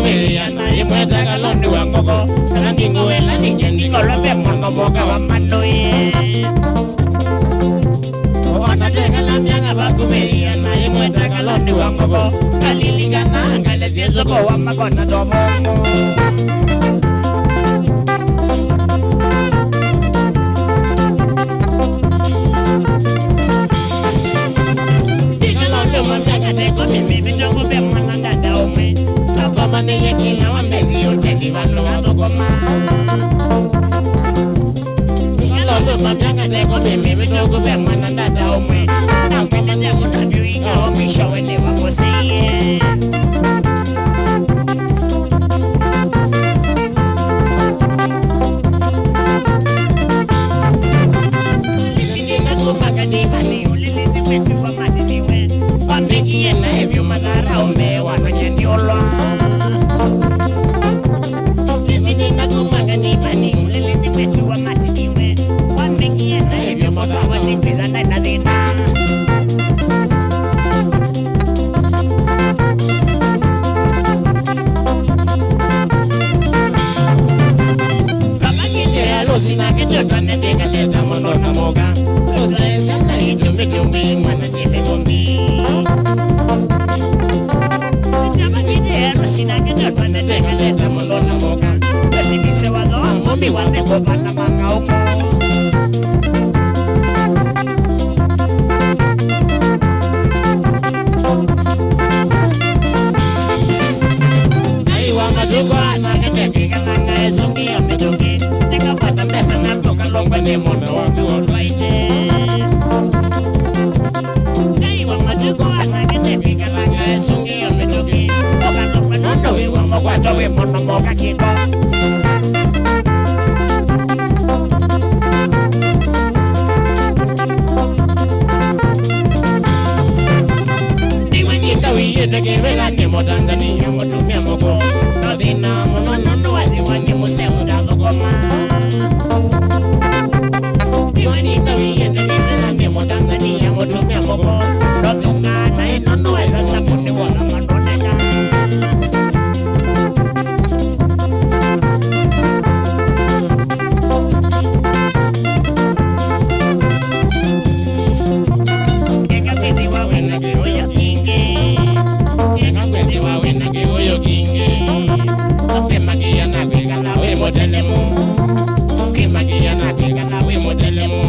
bakuya na imweta kalondi wangoko kana ninguela ninyendi kolobe mono moga wa mandoye ona teka la mianga bakuya na imweta kalondi wangoko kalilingana ngale zezo ko wa makona domo Mane yekina wambezi yote ni wano wadogoma Nigalodo mamyanga teko bimi vidogo be mwana dada omwe Na mwenya nyangu tabiwiga omisha wene wakoseye Ulizini na kumagadimani ulilizi wetu wa matiniwe Wambekie na hivyo madhara ome wanojendi olwa Sina kitu tanende kaleta mono na moga Loza esa na hichumbi chumbi mwana sime gombi Jama kidero sina kitu tanende kaleta mono na moga Lati bise wado mumbi wande kopata manga uko Aiwa madugo anagete kika nanga esumbi ya midugi Pata mesa na toka longwa ni mono wangu odwaite Naiwa majuko anagete pika langa esungi ya midogi Toka longwa nono wiwa mogwato we mono moka kiko Niwa nyinda wiye negewela ni mo Tanzania motumia mogo Nodina mono nono waziwa ni museuda logoma Niwanita wiyende nina nemo Tanzania motumia mogo Rodunga na inono eza sabuni wala mandoneka Eka pedi wawe na kiuyo kingi Eka pedi wawe na kiuyo kingi Ape magia na kwega na we motelemu Magia na kwega na we motelemu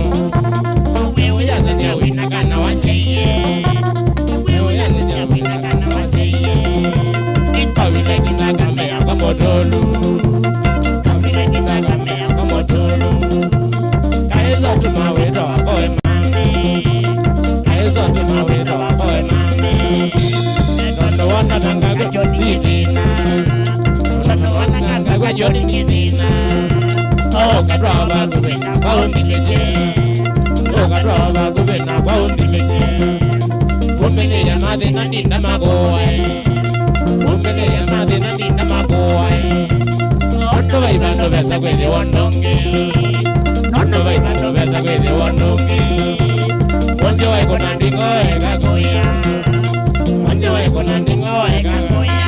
Wewe ya sasa wina kana waseye Wewe ya sasa wina kana waseye Kawile kinga mea kwa motolu Kawile kinga mea kwa motolu Kaeza tumawero wakoe mami Kaeza tumawero wakoe mami Tondo wana kanga jodi nidina Tondo wana kanga jodi nidina Oh, kadroba kubena kwa undileche Oh, kadroba kubena kwa undileche Kumbele ya madhe na dinda magoe Kumbele ya madhe na dinda magoe Ondo vaibando besa kwele wononge Ondo vaibando besa kwele wononge Onjo waiko nandingo eka goya Onjo waiko nandingo eka goya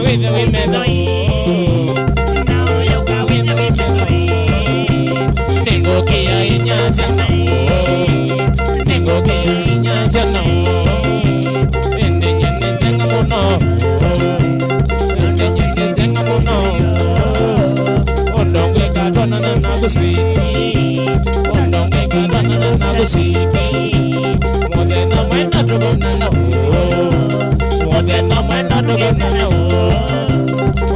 with the women, now you go with the women. Ningo kia inyasa no, ningo kia inyasa no. Ende nyene senga mono, ende nyene senga mono. Ondonge kadona na naguswiti, ondonge kadona na naguswiti. Modena mwenda dogona na wo, modena mwenda dogona na wo.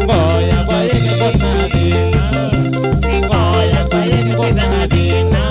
Ngoya kwa yeke kona dina, ngoya kwa yeke kona dina.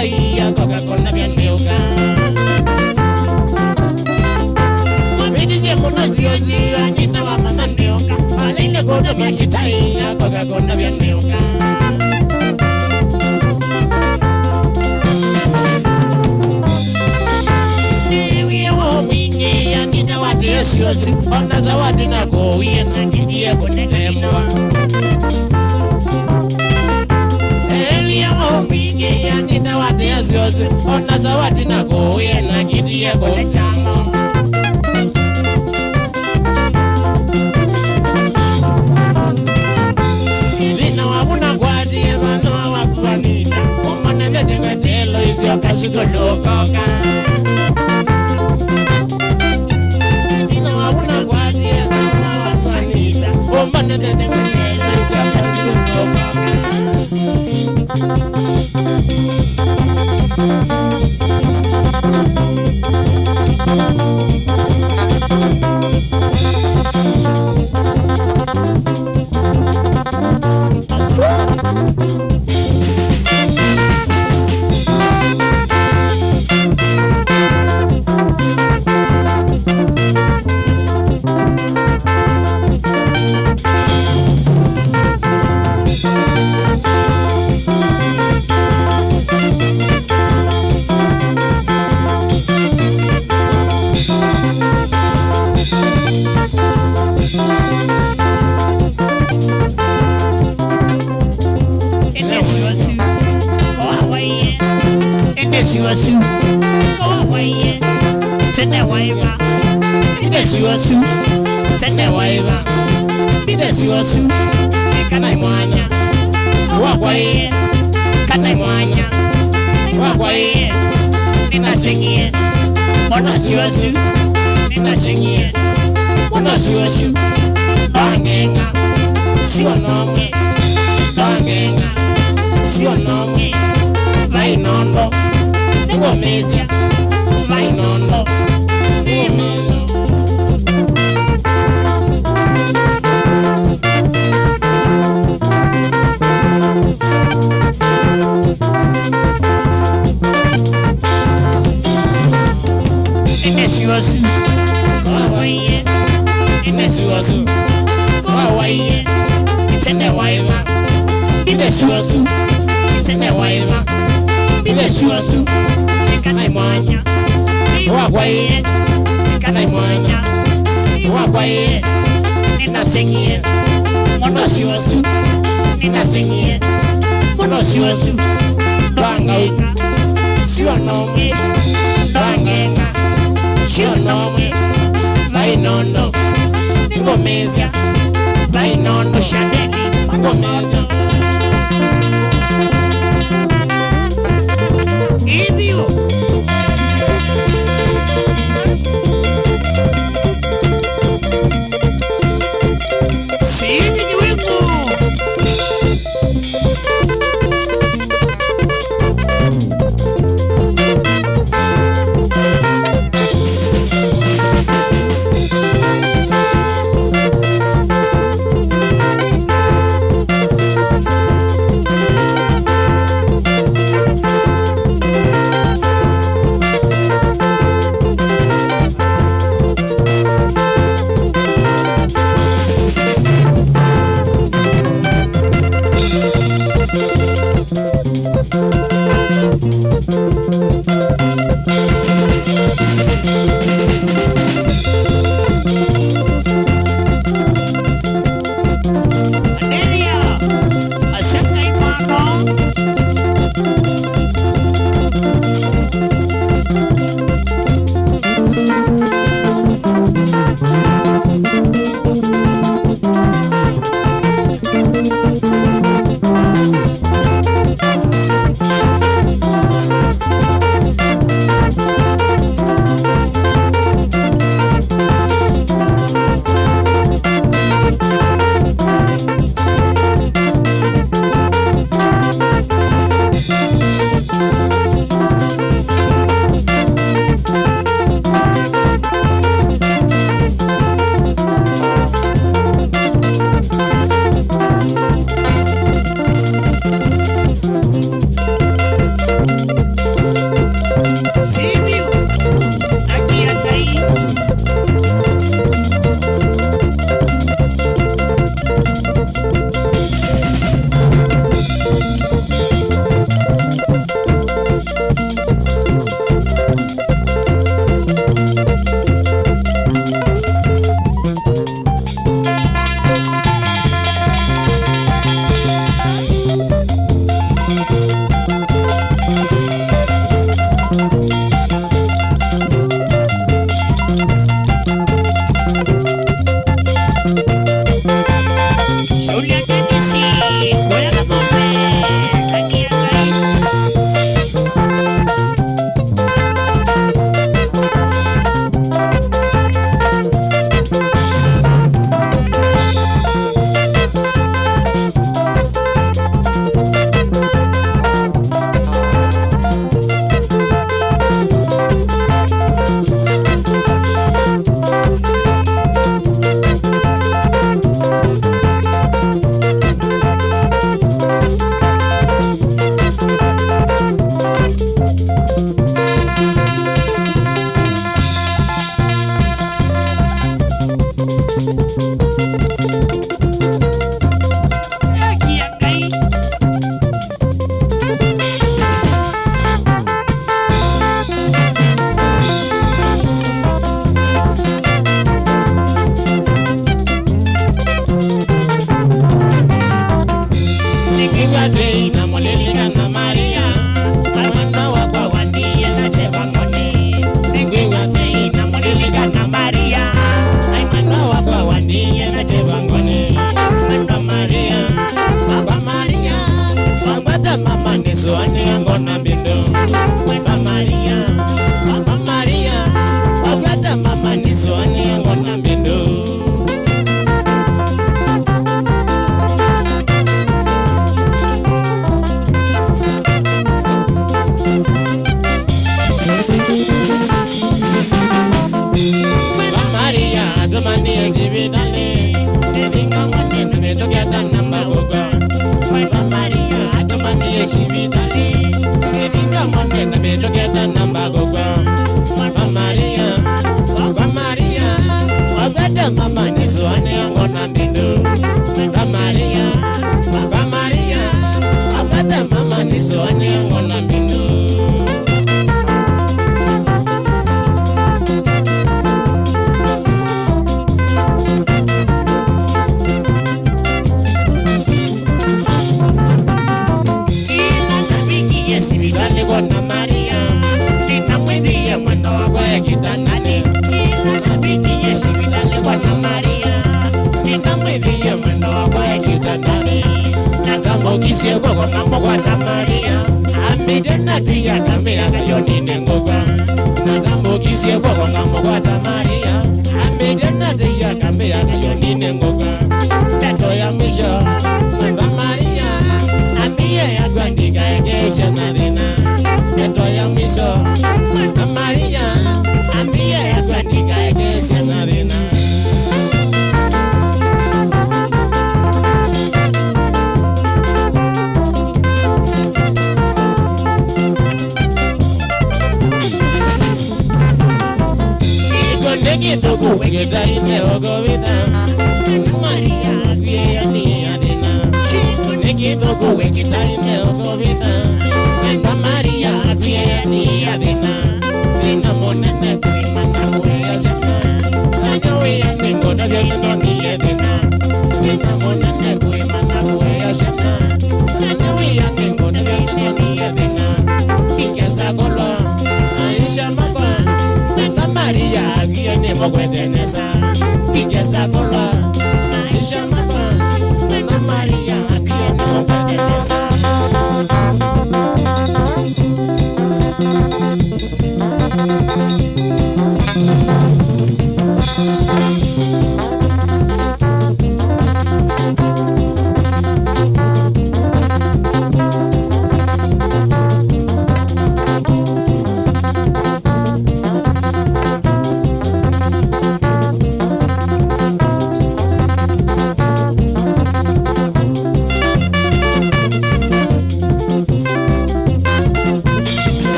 kitai yako kakona vya meuka mabidi ya munaziozi anita wa mama meuka alinde kote makitai yako kakona vya meuka Yesu ona zawadi na gowie na ndiye kunetemwa Elia omingi ya nina wate Yesu ona zawadi na gowie na ndiye kunetemwa Dina wabuna gwadi evano wakuanita Omane vete ngatelo isio kashikolokoka Woman that they were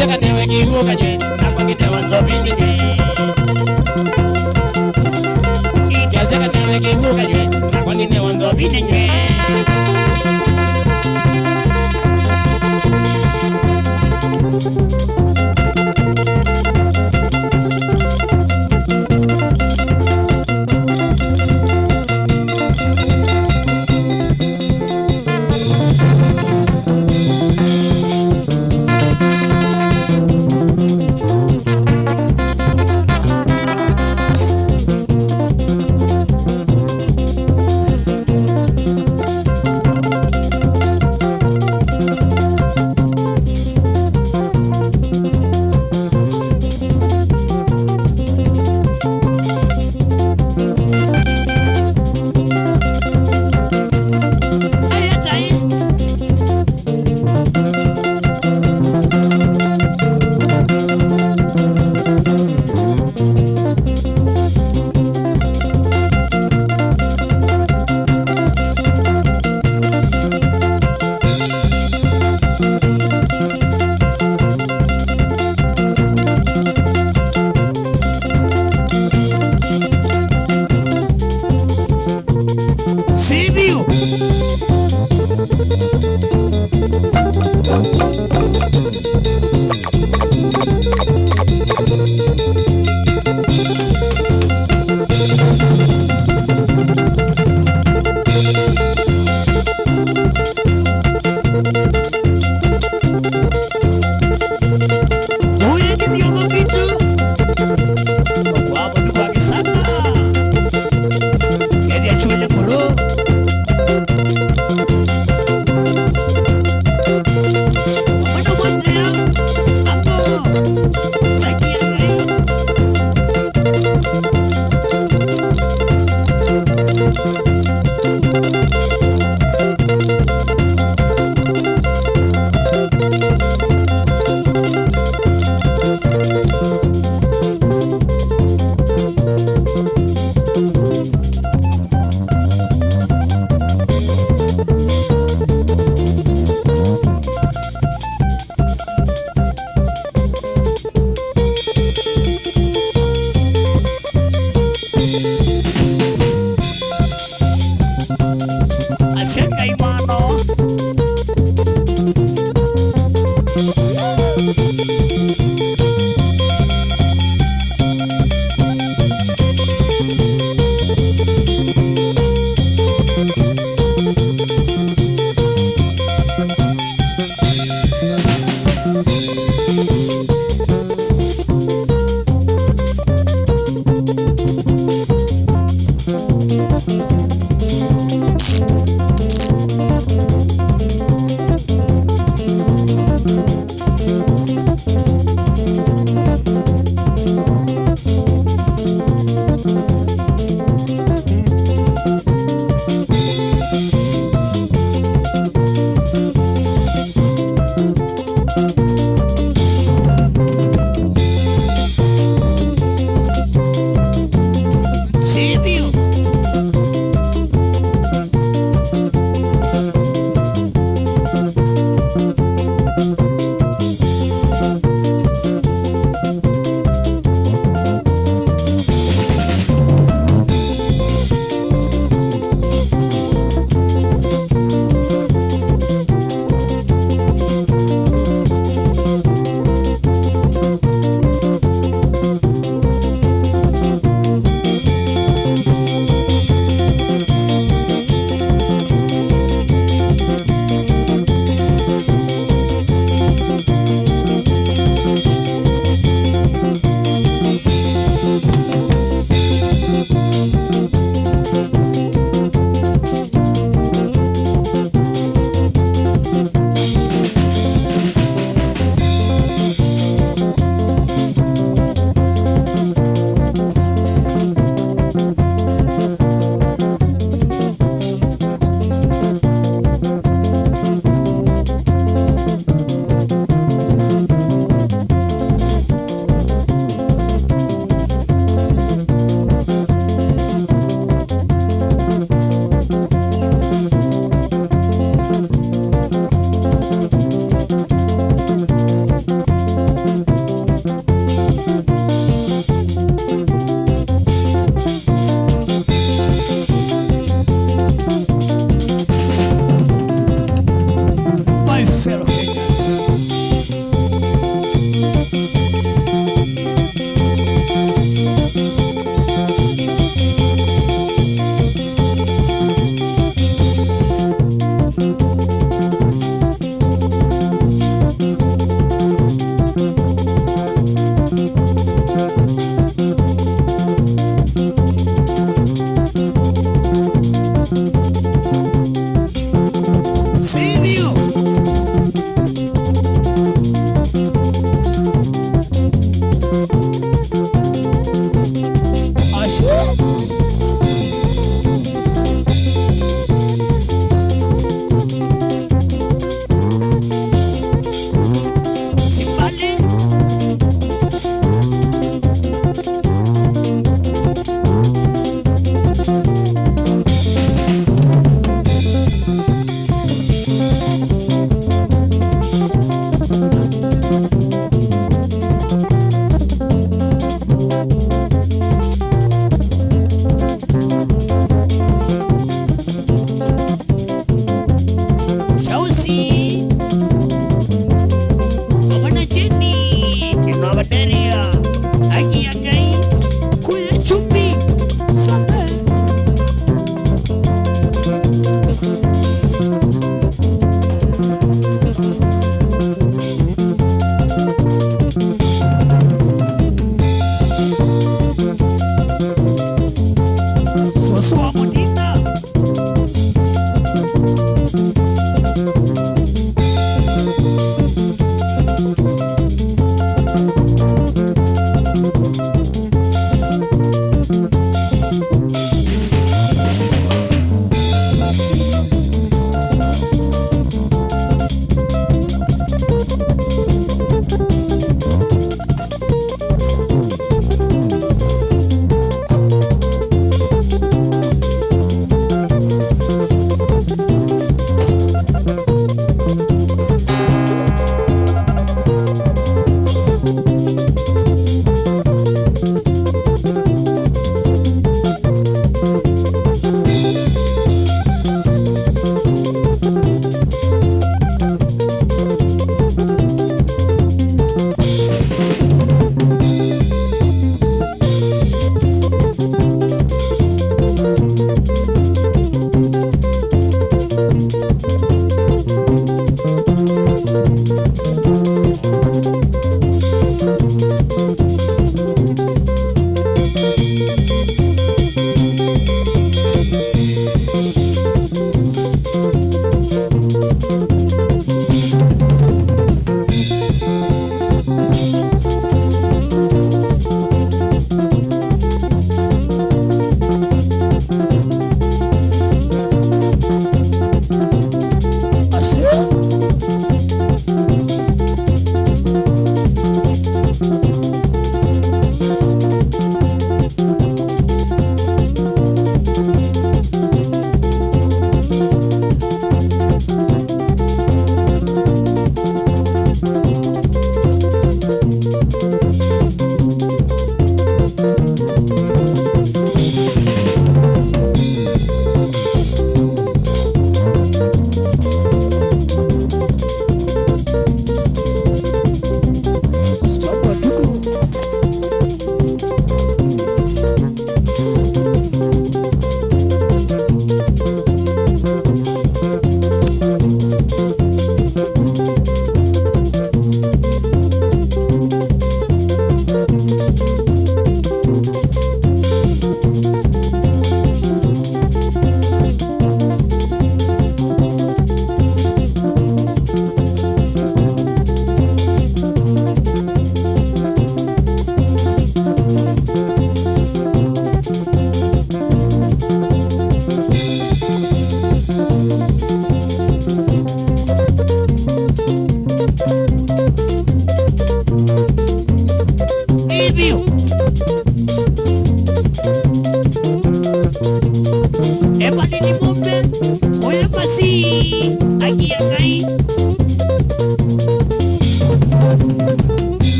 Kiaseka newe kihuka nywe na kwa kite wanzo bini nywe. Kiaseka newe kihuka nywe na kwa kite wanzo bini nywe.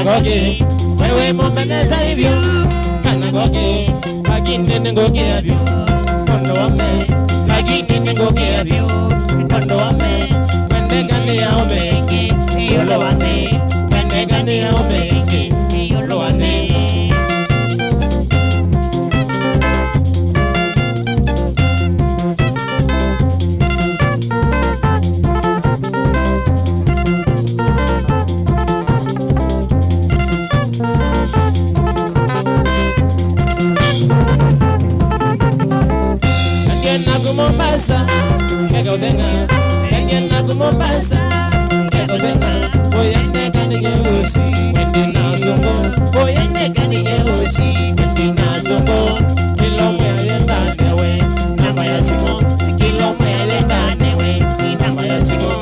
goge wewe mumeneza hivyo kana goge lakini ningoge avyo kondo wame lakini ningoge avyo kondo wame wende gani ya omeki yolo wane wende gani ya omeki yolo wane Mombasa, kego zenga, kenya na Mombasa, kego zenga, oyende kanige usi, kendi na zongo, oyende kanige usi, kendi na zongo, kilomwe yenda newe, namba ya simo, kilomwe yenda newe, namba ya simo.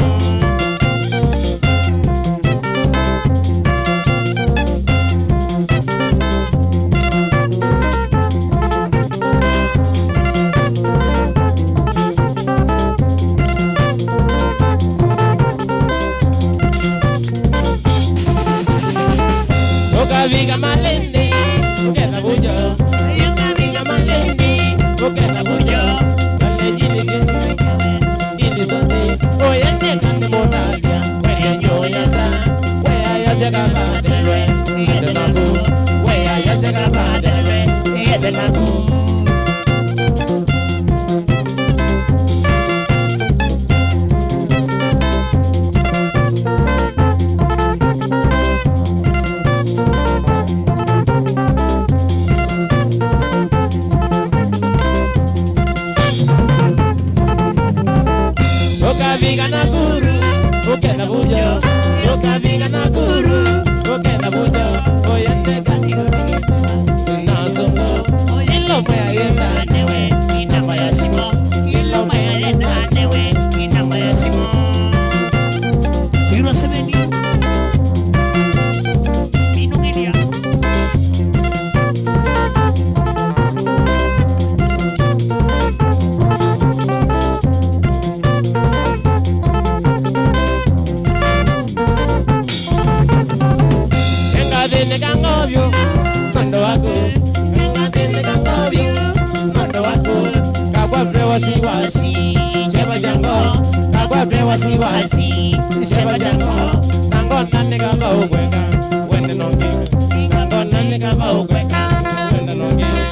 Viga malende, ukenda bujo. Viga malende, ukenda bujo. Kale jini kene, ini sote. Oyende kande motalia, weya nyoya sa. Weya ya zega badelwe, ete naku. Weya ya zega badelwe, ete naku. Viga na guru, ukenda bujo. Yoka viga na guru, ukenda bujo. Oyende kandigo na songo. Oyelo maya yenda newe, inamba ya simo. wasiwasi cheba jango kagwape wasiwasi cheba jango nangona nikaba ukweka wende nongere nangona nikaba ukweka wende nongere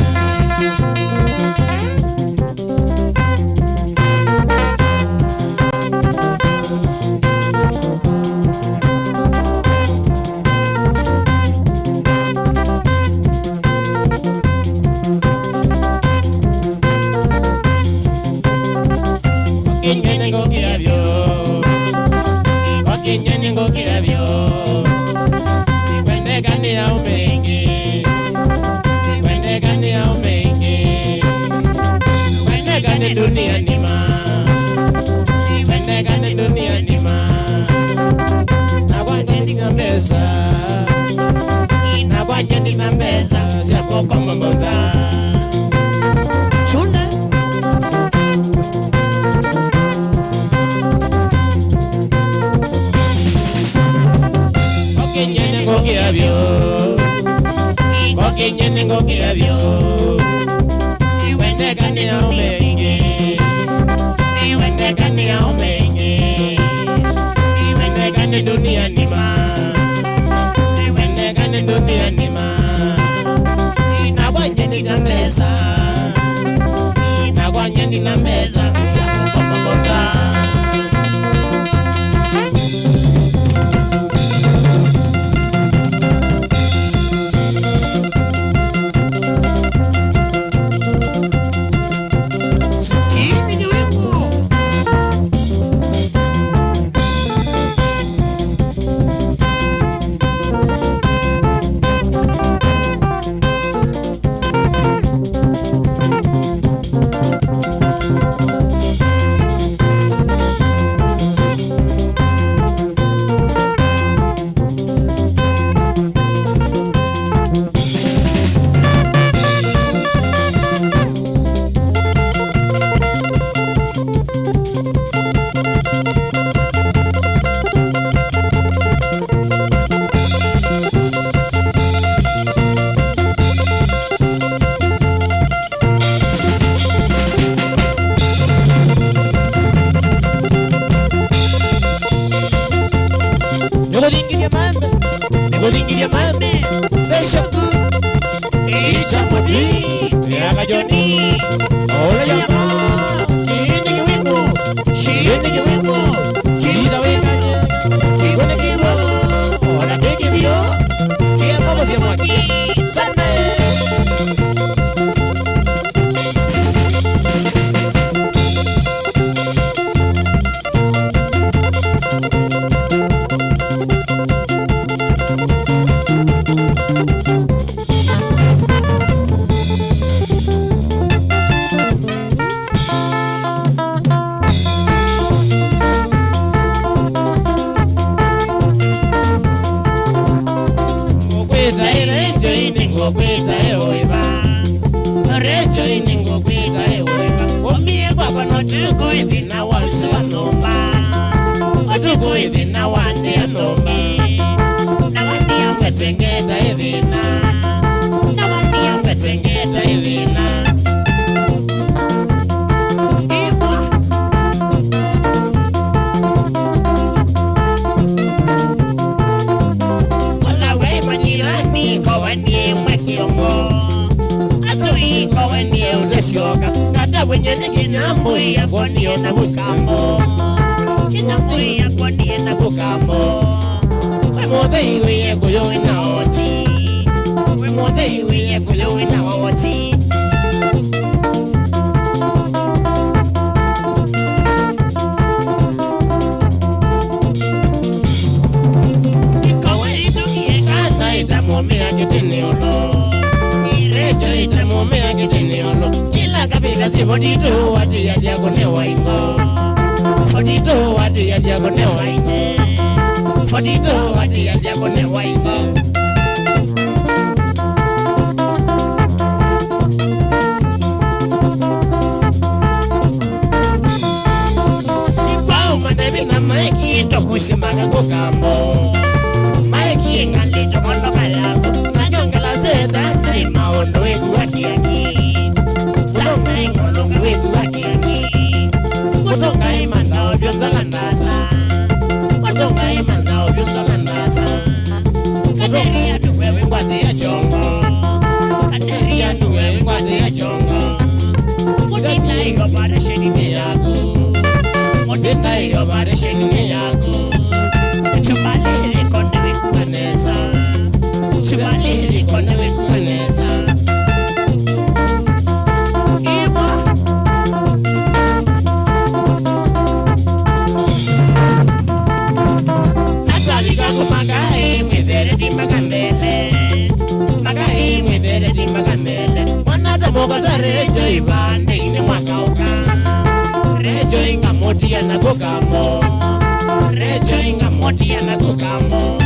dunia nima Wendegane dunia nima Nagwanyandika meza Nagwanyandika meza Siapo kama mboza Chuna Okinyene ngoki avyo Okinyene ngoki avyo Wendegane aumengi Wendegane aumengi Wendegane dunia nima Wendegane dunia nima Nagwanyandika meza Nagwanyandika meza Siapo kama mboza Maondo wetu wa kiaki, sana ngono wetu wa kiaki. operation ni yako. Motenda hiyo operation ni yako. Chumalili konde wikuaneza. Chumalili konde wikuaneza. Magai mwithere di magambele. Magai mwithere di magambele. Mwanata moga za rejo ibande ine mwakauka. Rejo inga moti ya nakukamo. Rejo inga moti ya nakukamo.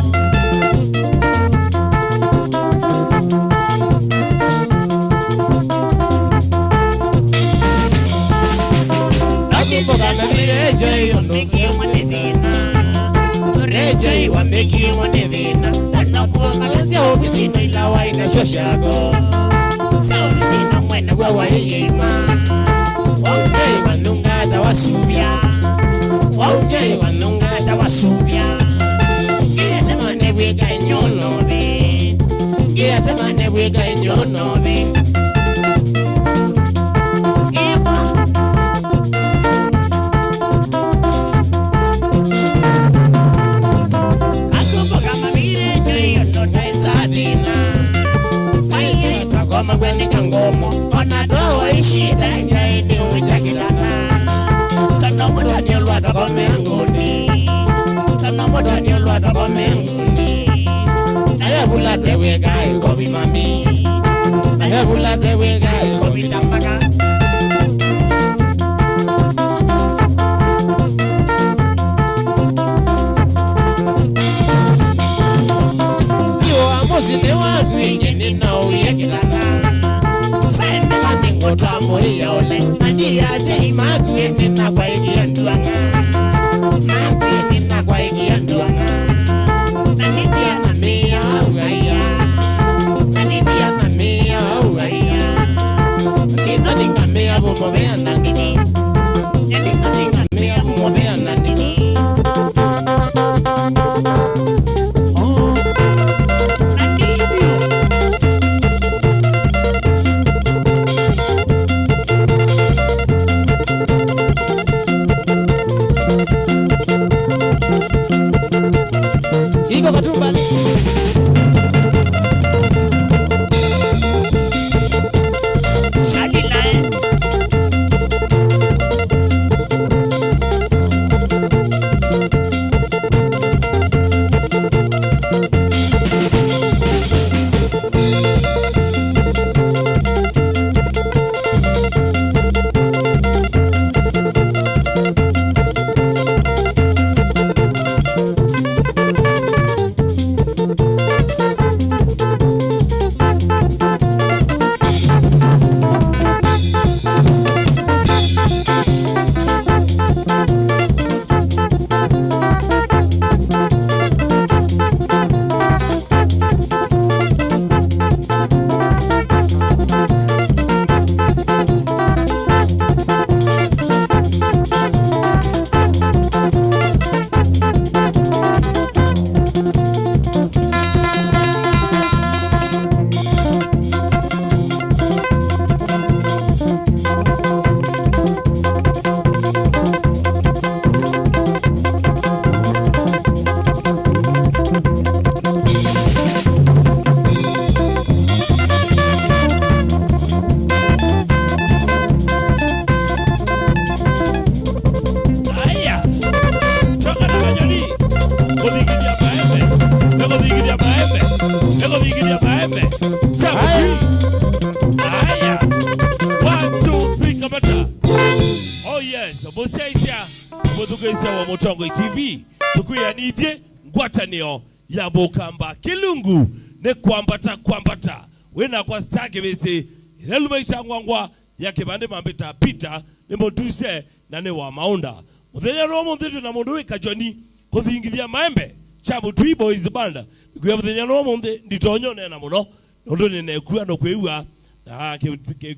Nakukoga na virejo iyo nuki mwanidina. Rejo iwa meki mwanevina. Anakuwa malazia obisino ilawa ina shoshago. Sa obisino mwena wawa yeyema. Waunye iwa nungata wasubia. Waunye iwa nungata wasubia. Kia temane wega inyonobe. Kia temane wega inyonobe. Shida nyaidi ujakilana. Tanomo Daniel wada kome anguni. Tanomo Daniel wada kome anguni. Ayabula tewe gai kobi mami. Ayabula tewe gai kobi tambaka. Yo amosine wangu ingeni na uyekilana. Otamu yole Mandia say magwini na kwa iki yanduanga. Magwini na kwa iki yanduanga. Nanidia na mea ugaya. Nanidia na mea ugaya. Ninaninga mea bumobea nangini. Ninaninga mea bumobea nangini. Mutugesia wa Mutongo TV tukuya nivye ngwatanio ya Bukamba Kilungu ne kwambata wena kwa stake bese irelume changwangwa ya kibande mambeta pita ne moduse na ne wa maunda muthenya romo nthetu na mundu wikajoni kuthingithia maembe chabu twi boys band kuya muthenya romo nthe nditonyone na muno nundu ne nekua no kweua na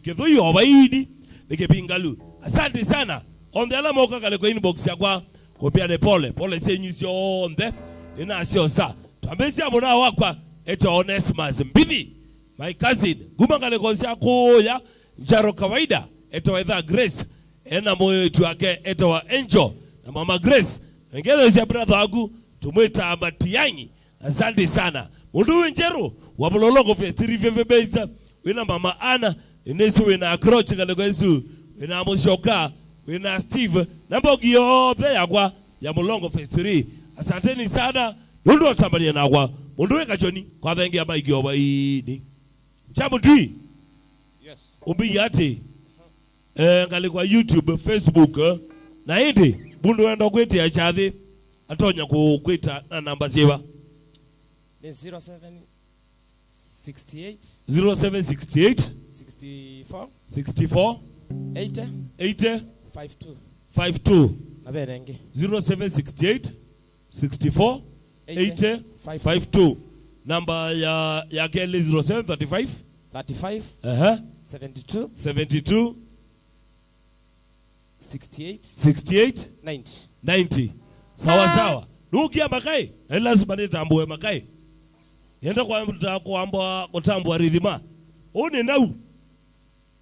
kethuyo obaidi nikipingalu. Asante sana onde ala moka kale kwa inbox yakwa kopia de pole senyusio onde ina sio sa tambesi amona wakwa eto Onesimus Mbithi my cousin gumangale konsi yako ya njaro kawaida eto Edha Grace ena moyo itu ake etawa Angel na Mama Grace. Ngelo cia brother wangu tumwita Matiangi. Asante sana. Mundu wenjero wa Mulolongo Festival Vevebeza. Wina Mama Ana, inesu wina Akroch Galego, wina Mushoka, wina Steve, nambogi yote yakwa ya Mulolongo Festival. Asanteni sana. Nundu watambalia na kwa mundu weka joni kwa vengi ya maigi oba ini. Chamu tui. Yes. Umbi yate. Ngali kwa YouTube, Facebook. Na hindi. Mundu wenda kweti ya chadhi. Atonya kukwita na namba ziwa. Ni 0768 64 80 52 na berenge 0768 64 80 52. Namba ya Kelly 0735 35 72 68 90. Sawa. Nukia makai. Lazima nitambue makai. Yenda kuamba kutambua ridhima. One nau.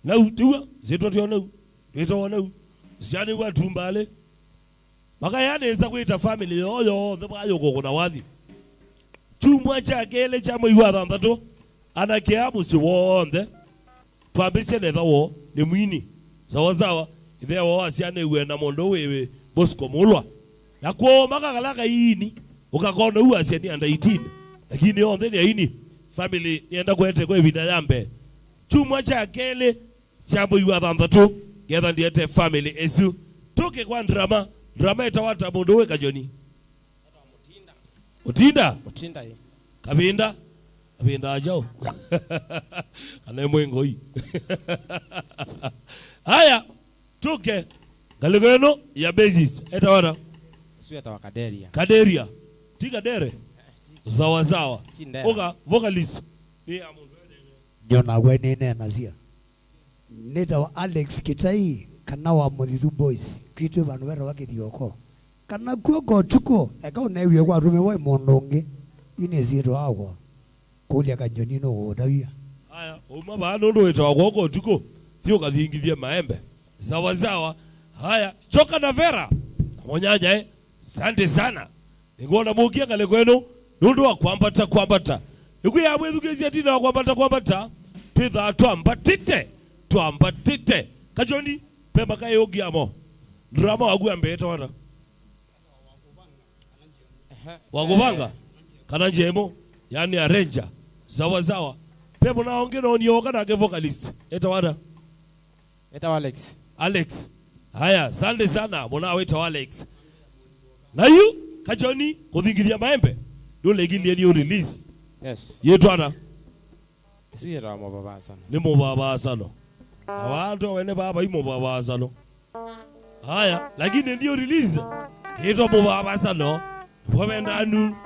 Nau tiwa. Zeto tio nau. Zeto nau. Siani wa tumbale. Makai yanaweza kuita family yoyo theba yoko kuna wathi. Chumwa cha kele cha mwiwa thandato. Anakiamu si wonde. Twambise netha wo ni mwini. Sawa. Ithe wo asiane we na mondo wewe Bosco Mulwa. Na kuomaka kalaka ini ukakona uwa asiani under 18. Lakini yonde ni ini family nienda kwete kwa vida yambe. Chumwa cha kele cha mwiwa thandato. Getha ndiete family esu. Toke kwa drama itawata mondo we kajoni. Utinda ye. Kabinda ajao. Kana mwengo hii. Haya, tuke galigeno ya basis etawara. Suya tawa Kaderia. Tiga dere. Sawa. Oga vocalist. Ni amundu. Jona gweni nazia. Neta Alex Kitai kana wa Muthitu Boys. Kitwe banu wera wakithioko. Kana kuoko tuko eka unewe kwa rume wa mondonge. Ine zero awa. Kulia kanjoni no odawia. Haya, bano ndo etwa kuoko tuko. Thio kathingithia maembe. Sawa. Haya, choka na Vera. Monyanya Asante sana. Ningona mukia kale kwenu. Nundu wa kwambata. Iku ya mwethukizia tina wa kwambata. Pitha tuambatite. Kajoni pemba kai ogiamo. Drama wagu ambeta wana. Wagubanga. Kananjemo. Yani arranger. Sawa. Pepo na ongeno ni wakana ke vocalist. Eta wada. Alex. Haya, asante sana. Mwana weta Alex. Na yu kajoni kuthingiria maembe. Dole gilie ni release. Yes. Yetu ana. Sira mubaba sana. Ni mubaba sana. Abantu wene baba imo baba sana. Haya, lakini ndio release. Yetu mubaba sana. Wabenda anu.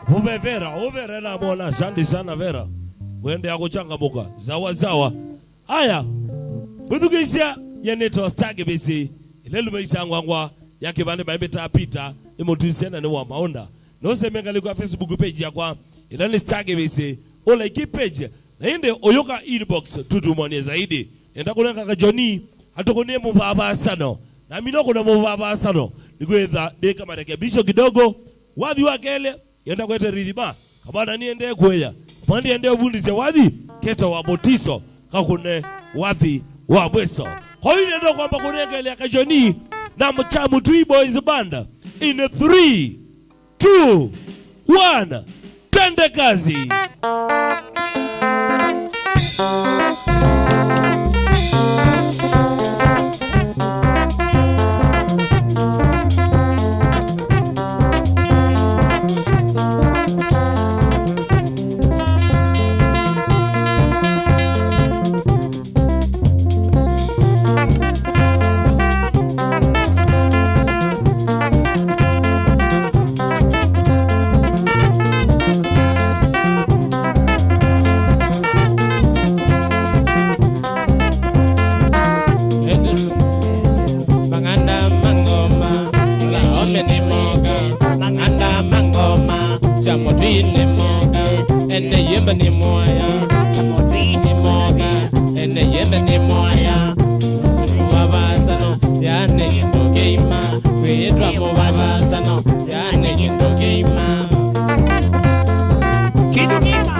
Bube Vera, overa na bona. Asante sana Vera. Wende akuchanga boka. Zawa. Haya. Buthukisha yeneto stage bisi. Ilelu meichangwa yake bande maembe tapita. Imotusiana ni wa maonda. No semengali kwa Facebook page yakwa. Ilani stage bisi. Ola iki page. Na inde oyoka inbox tutumone zaidi. Enda kunanga kajoni. Hatukunie mubaba sana. Na mino kuna mubaba sana. Nikuweza deka marekebisho kidogo. Wadhi wakele. Yenda kwete ridhima. Kabana niende kweya. Mwandi ende ubundise wadhi. Keta wa botiso. Kakune wadhi wa mweso. Kwa hiyo ndio kwamba kunengele kajoni na mchamu Tui Boys Band in 3 2 1 tende kazi. keima kwetwa mubasa sana yani kindu keima kindu keima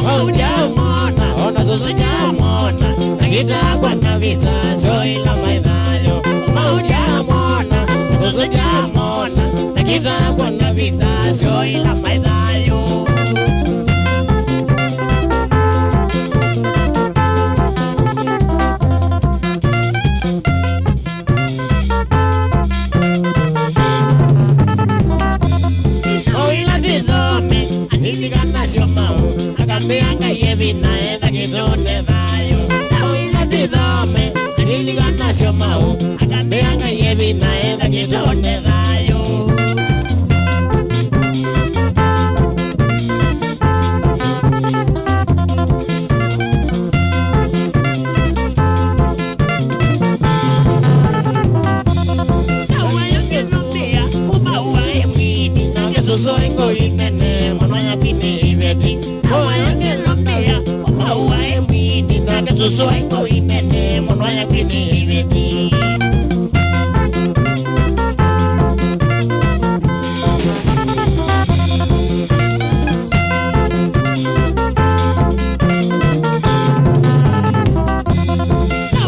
Oh, yeah. Kita kwa na visa soila maidhayo Maudia mona Susuja mona Kita kwa na visa soila maidhayo Soila didome Aniliga nasyo mau Akambianga yevina edha kitone dhayo Soila didome Aniliga nasyo mau Akambianga yevina edha kitone dhayo Suso ingo inene Manoya pini ibeti Oya ngelopea Owa emwini Nage suso ingo inene Manoya pini ibeti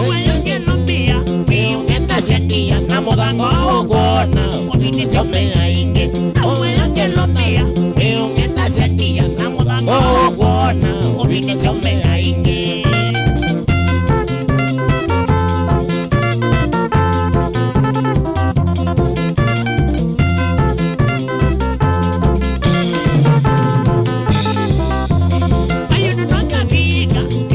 Oya ngelopea Miungeta setia Namodango ogona Obini siomea inge Oya ngelopea Miungeta setia Namodango ogona Obini siomea inge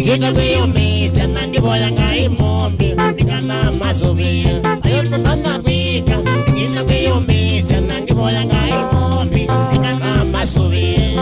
Kita kuyo misa nandiboya ngai mombi Nikana masubia Ayuno nana kwika Kita kuyo misa nandiboya ngai mombi Nikana masubia